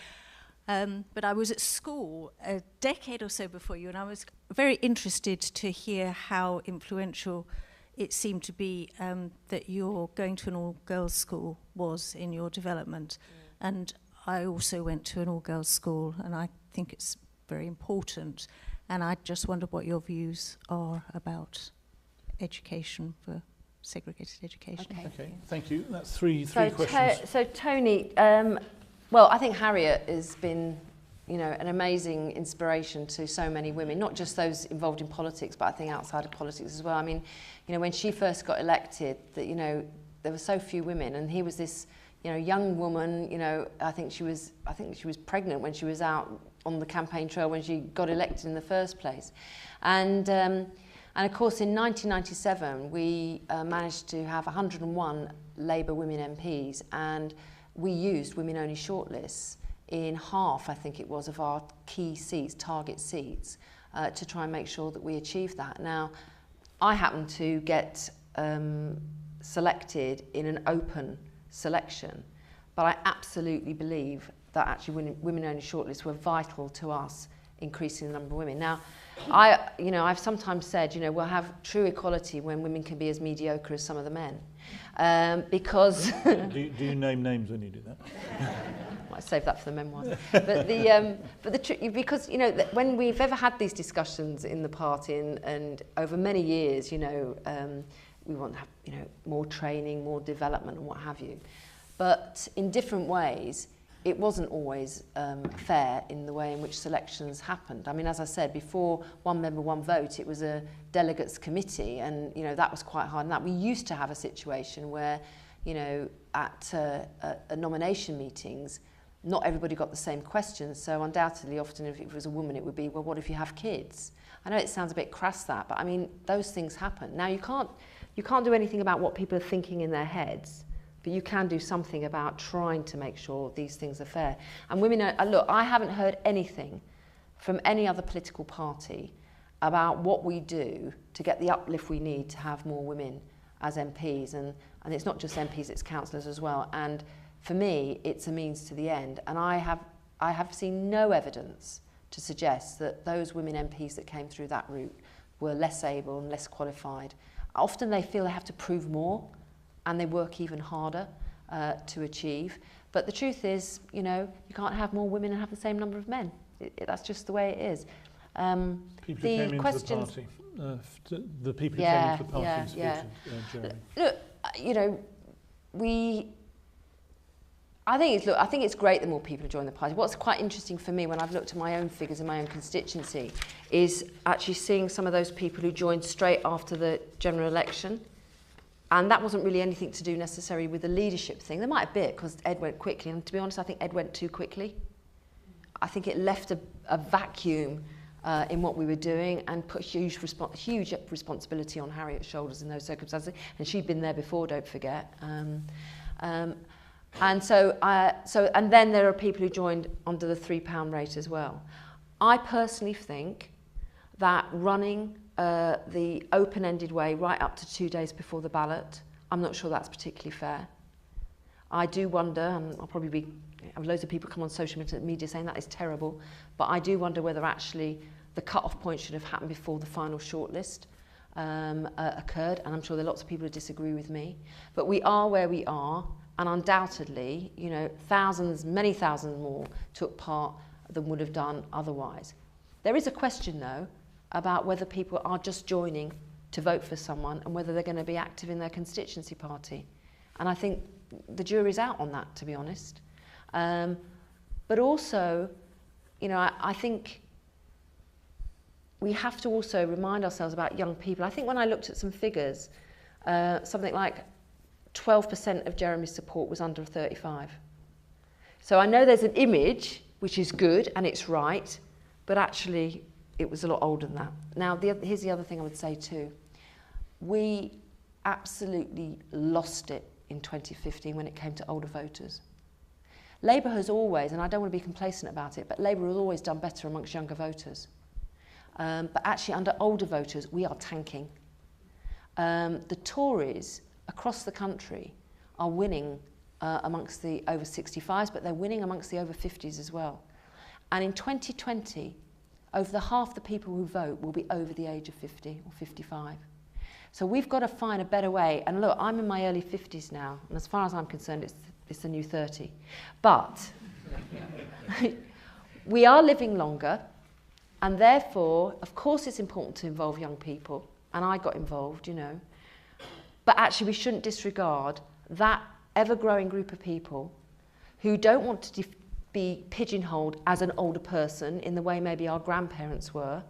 But I was at school a decade or so before you, and I was very interested to hear how influential it seemed to be that your going to an all-girls school was in your development. And I also went to an all-girls school, and I think it's very important. And I just wonder what your views are about education, for segregated education. Okay, thank you. That's three questions. So Tony, well, I think Harriet has been, an amazing inspiration to so many women, not just those involved in politics, but I think outside of politics as well. I mean, when she first got elected, that there were so few women, and he was this, young woman. I think she was pregnant when she was out on the campaign trail when she got elected in the first place, and of course in 1997 we managed to have 101 Labour women MPs, and we used women-only shortlists in half, I think it was, of our key seats, target seats, to try and make sure that we achieved that. Now, I happened to get selected in an open selection, but I absolutely believe that women-only shortlists were vital to us increasing the number of women. Now, I've sometimes said, we'll have true equality when women can be as mediocre as some of the men. Because do you name names when you do that? Might save that for the memoirs. But because when we've ever had these discussions in the party and over many years, we want to have more training, more development, and what have you. But in different ways, it wasn't always fair in the way in which selections happened. I mean, as I said, before one member, one vote, it was a delegates committee, and that was quite hard. And that we used to have a situation where, at nomination meetings, not everybody got the same questions. So undoubtedly, often if it was a woman, it would be, well, what if you have kids? I know it sounds a bit crass that, but I mean, those things happen. Now you can't do anything about what people are thinking in their heads, but you can do something about trying to make sure these things are fair. And women look, I haven't heard anything from any other political party about what we do to get the uplift we need to have more women as MPs. And it's not just MPs, it's councillors as well. And for me, it's a means to the end. And I have seen no evidence to suggest that those women MPs that came through that route were less able and less qualified. Often they feel they have to prove more, and they work even harder to achieve. But the truth is, you can't have more women and have the same number of men. That's just the way it is. People who came into the party. The people who came into the party and supported Jeremy. Look, I think it's great that more people join the party. What's quite interesting for me when I've looked at my own figures in my own constituency is actually seeing some of those people who joined straight after the general election. And that wasn't really anything to do necessarily with the leadership thing. There might have been, because Ed went quickly. And to be honest, I think Ed went too quickly. I think it left a vacuum in what we were doing and put huge responsibility on Harriet's shoulders in those circumstances. And she'd been there before, don't forget. And then there are people who joined under the £3 rate as well. I personally think that running the open-ended way right up to 2 days before the ballot, I'm not sure that's particularly fair. I do wonder, and I'll probably have loads of people come on social media saying that is terrible, but I do wonder whether actually the cut-off point should have happened before the final shortlist occurred, and I'm sure there are lots of people who disagree with me. But we are where we are, and undoubtedly, you know, thousands, many thousands more took part than would have done otherwise. There is a question, though, about whether people are just joining to vote for someone and whether they're going to be active in their constituency party. And I think the jury's out on that, to be honest. But also, you know, I think we have to also remind ourselves about young people. I think when I looked at some figures, something like 12% of Jeremy's support was under 35. So I know there's an image, which is good and it's right, but actually it was a lot older than that. Now, here's the other thing I would say too. We absolutely lost it in 2015 when it came to older voters. Labour has always, and I don't want to be complacent about it, but Labour has always done better amongst younger voters. But actually under older voters, we are tanking. The Tories across the country are winning amongst the over 65s, but they're winning amongst the over 50s as well. And in 2020, over half the people who vote will be over the age of 50 or 55. So we've got to find a better way. And look, I'm in my early 50s now, and as far as I'm concerned, it's the new 30. But we are living longer, and therefore, of course, it's important to involve young people. And I got involved, you know. But actually, we shouldn't disregard that ever-growing group of people who don't want to be pigeonholed as an older person in the way maybe our grandparents were,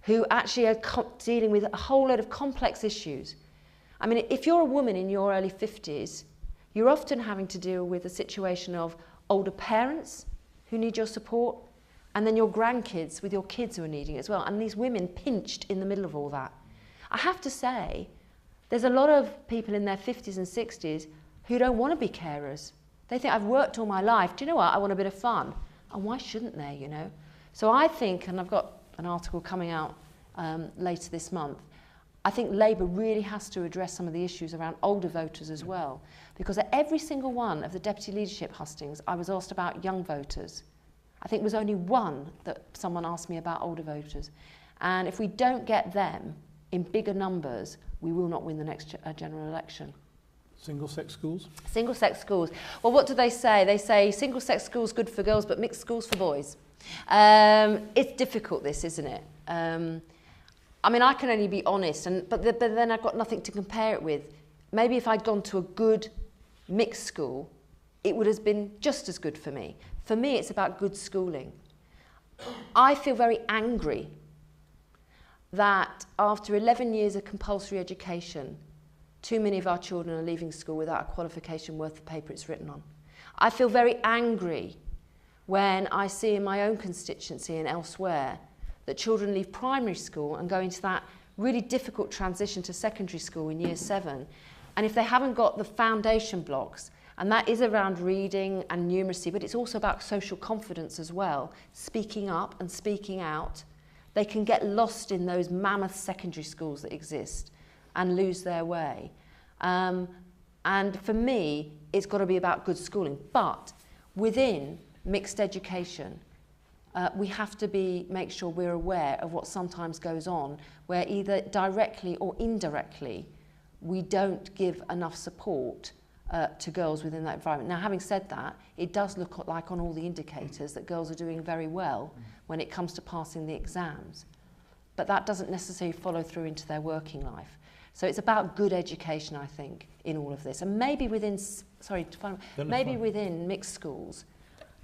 who actually are dealing with a whole load of complex issues. I mean, if you're a woman in your early 50s, you're often having to deal with a situation of older parents who need your support, and then your grandkids with your kids who are needing it as well, and these women pinched in the middle of all that. I have to say, there's a lot of people in their 50s and 60s who don't want to be carers. They think, I've worked all my life, do you know what, I want a bit of fun. And why shouldn't they, you know? So I think, and I've got an article coming out later this month, I think Labour really has to address some of the issues around older voters as well. Because at every single one of the deputy leadership hustings, I was asked about young voters. I think it was only one that someone asked me about older voters. And if we don't get them in bigger numbers, we will not win the next general election. Single-sex schools? Single-sex schools. Well, what do they say? They say single-sex schools good for girls, but mixed schools for boys. It's difficult, this, isn't it? I mean, I can only be honest, but then I've got nothing to compare it with. Maybe if I'd gone to a good mixed school, it would have been just as good for me. For me, it's about good schooling. I feel very angry that after 11 years of compulsory education, too many of our children are leaving school without a qualification worth the paper it's written on. I feel very angry when I see in my own constituency and elsewhere that children leave primary school and go into that really difficult transition to secondary school in year 7. And if they haven't got the foundation blocks, and that is around reading and numeracy, but it's also about social confidence as well, speaking up and speaking out, they can get lost in those mammoth secondary schools that exist and lose their way. And for me, it's got to be about good schooling. But within mixed education, we have to make sure we're aware of what sometimes goes on, where either directly or indirectly, we don't give enough support to girls within that environment. Now, having said that, it does look like on all the indicators that girls are doing very well when it comes to passing the exams. But that doesn't necessarily follow through into their working life. So it's about good education, I think, in all of this. And maybe within, within mixed schools,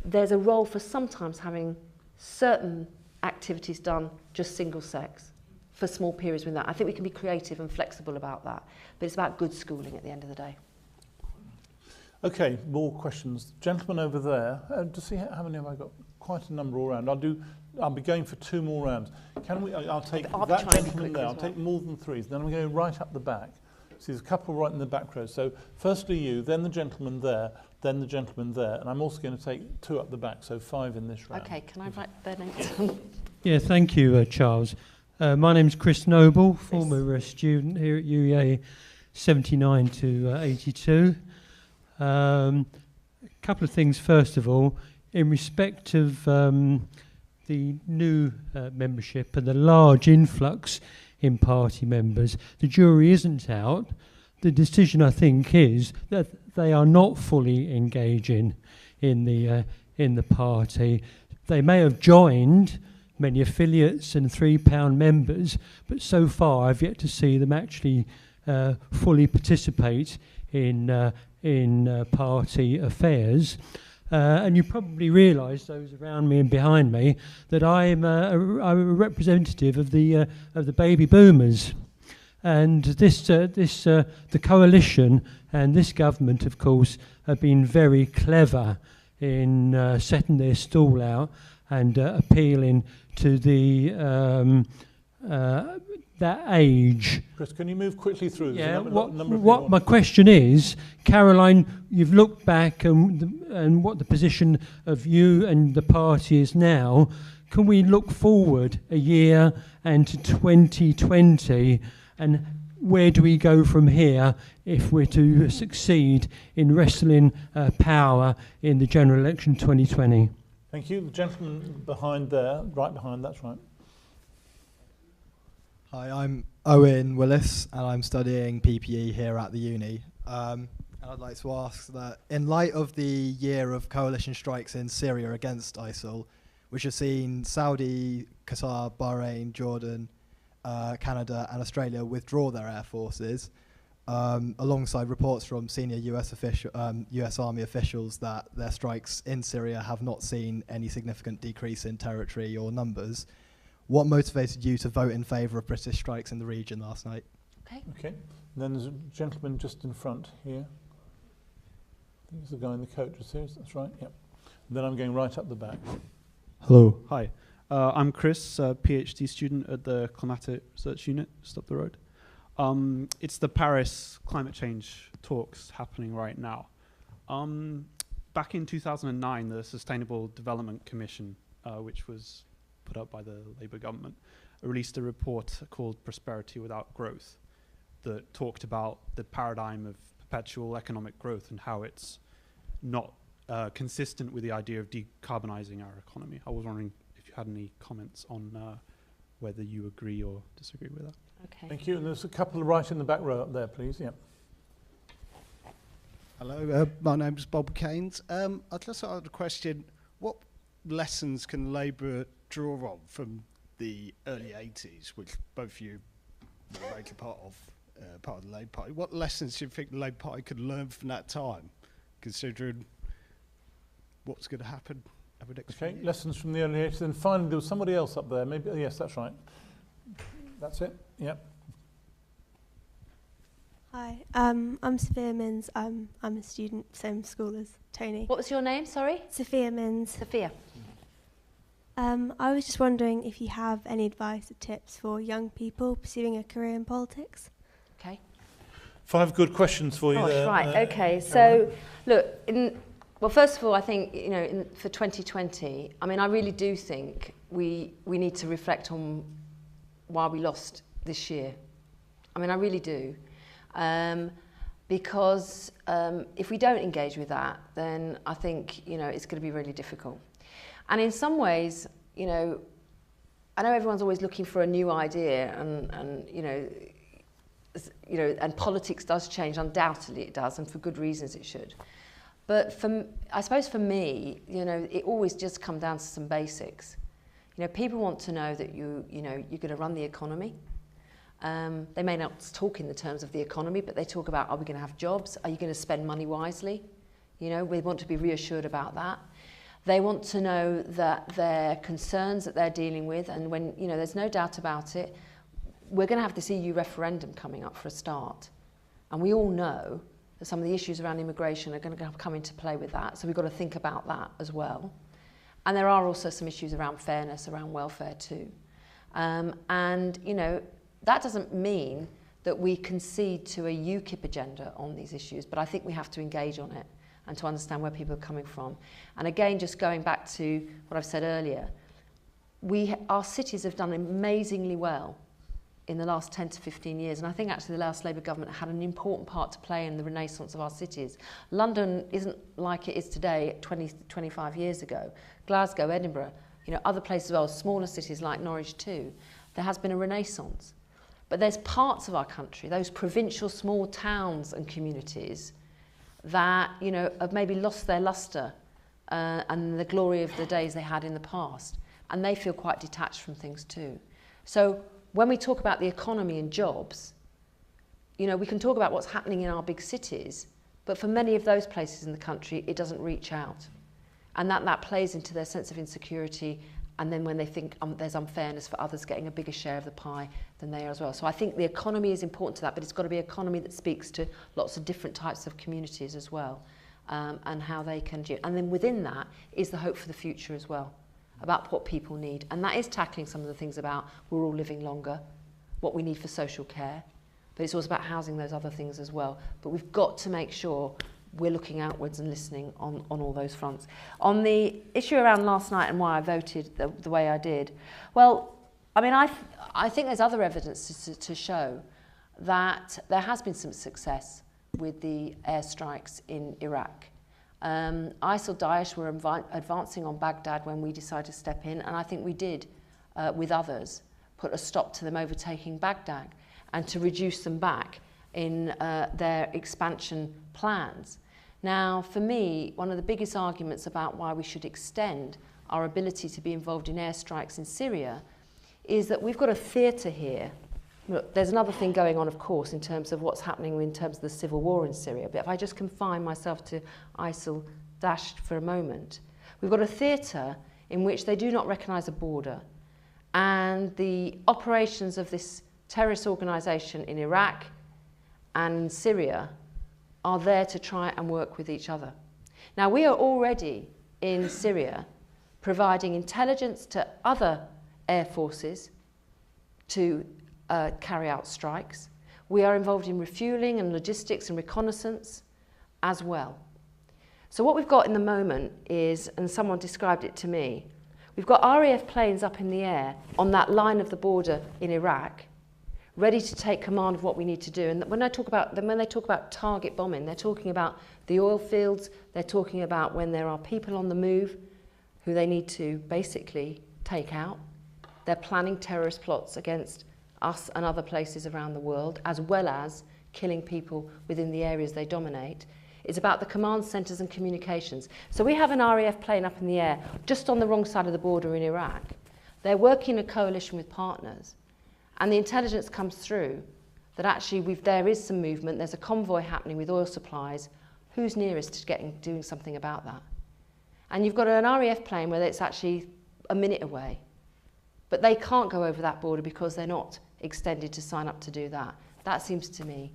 there's a role for sometimes having certain activities done just single sex for small periods with that. I think we can be creative and flexible about that. But it's about good schooling at the end of the day. Okay, more questions. Gentleman over there. To see how many have I got? Quite a number all around. I'll do I'll be going for 2 more rounds. Can we? I'll take I'll be that trying to be gentleman quick there. as I'll well. take more than 3. Then I'm going right up the back. So there's a couple right in the back row. So firstly you, then the gentleman there, then the gentleman there, and I'm also going to take 2 up the back. So 5 in this round. Okay, can I write their names down? Yeah, thank you, Charles. My name's Chris Noble, former student here at UEA 79 to 82. A couple of things, first of all, in respect of the new membership and the large influx in party members, the jury isn't out. The decision, I think, is that they are not fully engaging in the party. They may have joined many affiliates and £3 members, but so far I've yet to see them actually fully participate in party affairs. And you probably realise, those around me and behind me, that I'm a representative of the baby boomers. And the coalition and this government, of course, have been very clever in setting their stall out and appealing to the that age. Chris, can you move quickly through? Yeah. Number of What people my question is, Caroline, you've looked back and what the position of you and the party is now. Can we look forward a year and to 2020, and where do we go from here if we're to succeed in wrestling power in the general election 2020? Thank you. The gentleman behind there, right behind, that's right. Hi, I'm Owen Willis and I'm studying PPE here at the uni. And I'd like to ask that in light of the year of coalition strikes in Syria against ISIL, which have seen Saudi, Qatar, Bahrain, Jordan, Canada and Australia withdraw their air forces, alongside reports from senior US Army officials that their strikes in Syria have not seen any significant decrease in territory or numbers. What motivated you to vote in favour of British strikes in the region last night? Okay. Okay. And then there's a gentleman just in front here. I think it's the guy in the coat just here. That's right. Yep. And then I'm going right up the back. Hello. Hi. I'm Chris, a PhD student at the Climatic Research Unit, just up the road. It's the Paris climate change talks happening right now. Back in 2009, the Sustainable Development Commission, which was put up by the Labour government, released a report called Prosperity Without Growth that talked about the paradigm of perpetual economic growth and how it's not consistent with the idea of decarbonising our economy. I was wondering if you had any comments on whether you agree or disagree with that. Okay. Thank you. And there's a couple right in the back row up there, please. Yep. Hello, my name's Bob Keynes. I'd just ask a question. What lessons can Labour draw on from the early 80s, which both you were a major part of the Labour Party? What lessons do you think the Labour Party could learn from that time, considering what's going to happen over the next few Okay, years? lessons from the early 80s. And finally, there was somebody else up there. Maybe, yes, that's right. That's it. Yep. Hi, I'm Sophia Mins. I'm a student, same school as Tony. What was your name, sorry? Sophia Mins. Sophia. I was just wondering if you have any advice or tips for young people pursuing a career in politics. Okay. 5 good questions for you Gosh, there. right, okay. Caroline. So, look, well, first of all, I think, for 2020, I mean, I really do think we need to reflect on why we lost this year. I mean, I really do. Because if we don't engage with that, then I think, it's going to be really difficult. And in some ways, I know everyone's always looking for a new idea, and and politics does change. Undoubtedly, it does, and for good reasons it should. But I suppose for me, it always just comes down to some basics. People want to know that you're going to run the economy. They may not talk in the terms of the economy, but they talk about, are we going to have jobs? Are you going to spend money wisely? We want to be reassured about that. They want to know that their concerns that they're dealing with, and when, there's no doubt about it, we're going to have this EU referendum coming up for a start. And we all know that some of the issues around immigration are going to come into play with that. So we've got to think about that as well. And there are also some issues around fairness, around welfare too. And, you know, that doesn't mean that we concede to a UKIP agenda on these issues, but I think we have to engage on it and to understand where people are coming from. And again, just going back to what I've said earlier, our cities have done amazingly well in the last 10 to 15 years. And I think actually the last Labour government had an important part to play in the renaissance of our cities. London isn't like it is today 20, 25 years ago. Glasgow, Edinburgh, you know, other places as well, smaller cities like Norwich too. There has been a renaissance. But there's parts of our country, those provincial small towns and communities that, you know, have maybe lost their lustre and the glory of the days they had in the past. And they feel quite detached from things too. So when we talk about the economy and jobs, you know, we can talk about what's happening in our big cities, but for many of those places in the country, it doesn't reach out. And that plays into their sense of insecurity, and then when they think there's unfairness for others getting a bigger share of the pie than they are as well. So I think the economy is important to that, but it's got to be an economy that speaks to lots of different types of communities as well, and how they can do. And then within that is the hope for the future as well, about what people need. And that is tackling some of the things about we're all living longer, what we need for social care, but it's also about housing those other things as well. But we've got to make sure we're looking outwards and listening on all those fronts. On the issue around last night and why I voted the way I did, well, I mean, I think there's other evidence to show that there has been some success with the airstrikes in Iraq. ISIL Daesh were advancing on Baghdad when we decided to step in, and I think we did, with others, put a stop to them overtaking Baghdad and to reduce them back in their expansion plans. Now, for me, one of the biggest arguments about why we should extend our ability to be involved in airstrikes in Syria is that we've got a theatre here. Look, there's another thing going on, of course, in terms of what's happening in terms of the civil war in Syria. But if I just confine myself to ISIL Daesh for a moment, we've got a theatre in which they do not recognise a border. And the operations of this terrorist organisation in Iraq and Syria are there to try and work with each other. Now, we are already in Syria providing intelligence to other air forces to carry out strikes. We are involved in refuelling and logistics and reconnaissance as well. So what we've got in the moment is, and someone described it to me, we've got RAF planes up in the air on that line of the border in Iraq, ready to take command of what we need to do. And when they talk about target bombing, they're talking about the oil fields, they're talking about when there are people on the move who they need to basically take out. They're planning terrorist plots against us and other places around the world, as well as killing people within the areas they dominate. It's about the command centres and communications. So we have an RAF plane up in the air just on the wrong side of the border in Iraq. They're working in a coalition with partners. And the intelligence comes through that actually there is some movement, there's a convoy happening with oil supplies. Who's nearest to doing something about that? And you've got an RAF plane where it's actually a minute away. But they can't go over that border because they're not extended to sign up to do that. That seems to me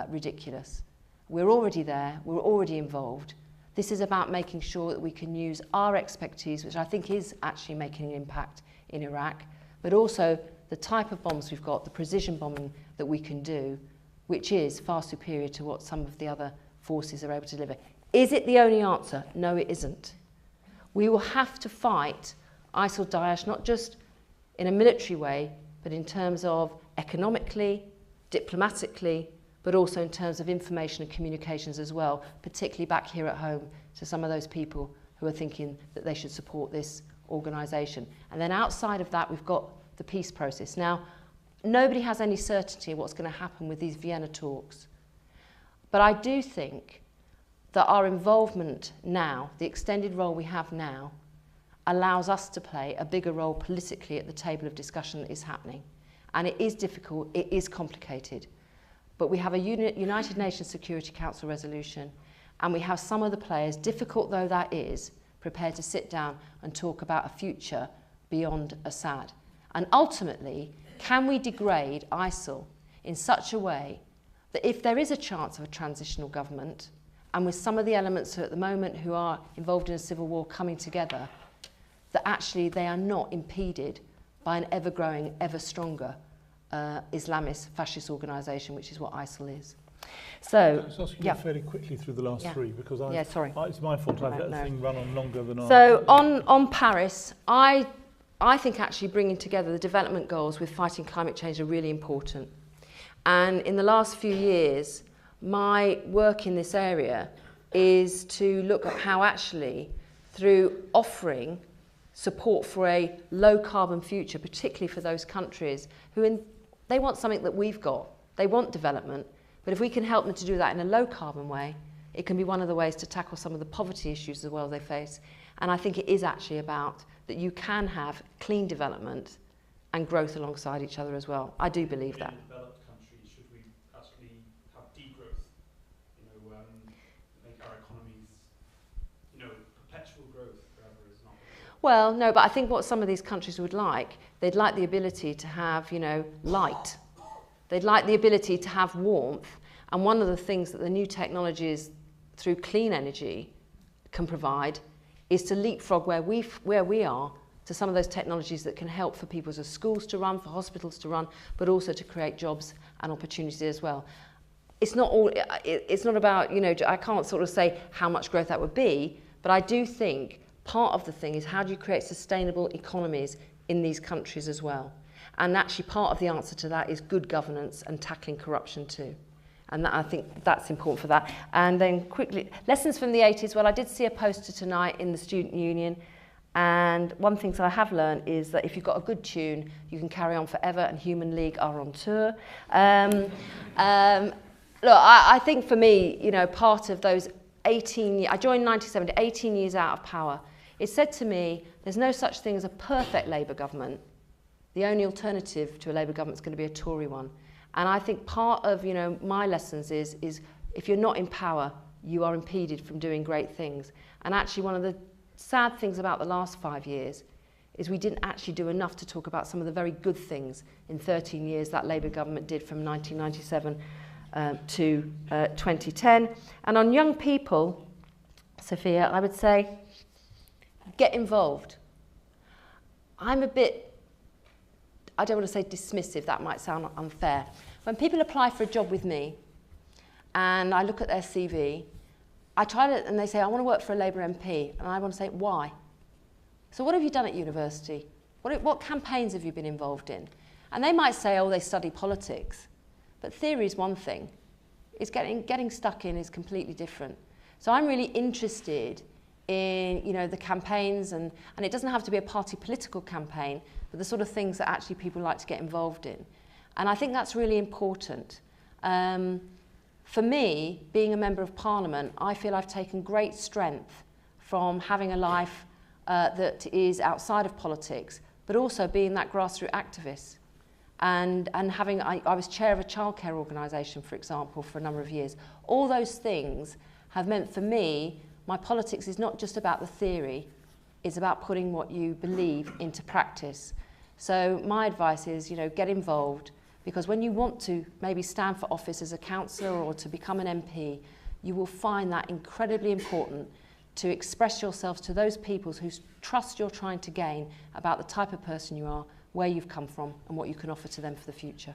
ridiculous. We're already there, we're already involved. This is about making sure that we can use our expertise, which I think is actually making an impact in Iraq, but also the type of bombs we've got, the precision bombing that we can do, which is far superior to what some of the other forces are able to deliver. Is it the only answer? No, it isn't. We will have to fight ISIL Daesh, not just in a military way, but in terms of economically, diplomatically, but also in terms of information and communications as well, particularly back here at home to some of those people who are thinking that they should support this organisation. And then outside of that, we've got the peace process. Now, nobody has any certainty of what's going to happen with these Vienna talks. But I do think that our involvement now, the extended role we have now, allows us to play a bigger role politically at the table of discussion that is happening. And it is difficult, it is complicated. But we have a United Nations Security Council resolution, and we have some of the players, difficult though that is, prepared to sit down and talk about a future beyond Assad. And ultimately, can we degrade ISIL in such a way that if there is a chance of a transitional government, and with some of the elements who at the moment who are involved in a civil war coming together, that actually they are not impeded by an ever-growing, ever-stronger Islamist fascist organisation, which is what ISIL is. So, Can I just ask you fairly quickly through the last three, because it's my fault I've let the thing run on longer than I... So on Paris, I think actually bringing together the development goals with fighting climate change are really important. And in the last few years, my work in this area is to look at how actually, through offering support for a low carbon future, particularly for those countries who they want something that we've got. They want development, but if we can help them to do that in a low carbon way, it can be one of the ways to tackle some of the poverty issues as well they face. And I think it is actually about that you can have clean development and growth alongside each other as well. I do believe that. In developed countries, should we actually have degrowth? Make our economies, perpetual growth forever is not. Well, no, but I think what some of these countries would like, they'd like the ability to have, light. They'd like the ability to have warmth. And one of the things that the new technologies through clean energy can provide is to leapfrog where we are to some of those technologies that can help for people's schools to run, for hospitals to run, but also to create jobs and opportunities as well. It's not about, I can't sort of say how much growth that would be, but I do think part of the thing is how do you create sustainable economies in these countries as well. And actually part of the answer to that is good governance and tackling corruption too. And I think that's important for that. And then quickly, lessons from the 80s. Well, I did see a poster tonight in the Student Union. And one thing that I have learned is that if you've got a good tune, you can carry on forever, and Human League are on tour. Look, I think for me, part of those 18 years, I joined 1970, 18 years out of power. It said to me, there's no such thing as a perfect Labour government. The only alternative to a Labour government is going to be a Tory one. And I think part of, my lessons is if you're not in power, you are impeded from doing great things. And actually one of the sad things about the last 5 years is we didn't actually do enough to talk about some of the very good things in 13 years that Labour government did from 1997 to 2010. And on young people, Sophia, I would say, get involved. I'm a bit, I don't want to say dismissive, that might sound unfair. When people apply for a job with me and I look at their CV, and they say, I want to work for a Labour MP, and I want to say, why? So what have you done at university? What campaigns have you been involved in? And they might say, oh, they study politics. But theory is one thing. It's getting stuck in is completely different. So I'm really interested in the campaigns, and it doesn't have to be a party political campaign, but the sort of things that actually people like to get involved in. And I think that's really important. For me, being a Member of Parliament, I feel I've taken great strength from having a life that is outside of politics, but also being that grassroots activist. And I was chair of a childcare organisation, for example, for a number of years. All those things have meant for me, my politics is not just about the theory, it's about putting what you believe into practice. So my advice is, get involved, because when you want to maybe stand for office as a councillor or to become an MP, you will find that incredibly important to express yourselves to those people whose trust you're trying to gain about the type of person you are, where you've come from, and what you can offer to them for the future.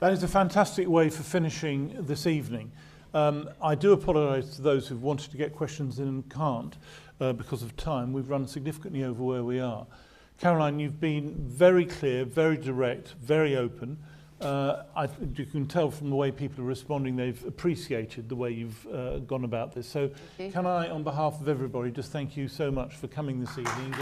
That is a fantastic way for finishing this evening. I do apologise to those who've wanted to get questions in and can't because of time. We've run significantly over where we are. Caroline, you've been very clear, very direct, very open. You can tell from the way people are responding, they've appreciated the way you've gone about this. So can I, on behalf of everybody, just thank you so much for coming this evening.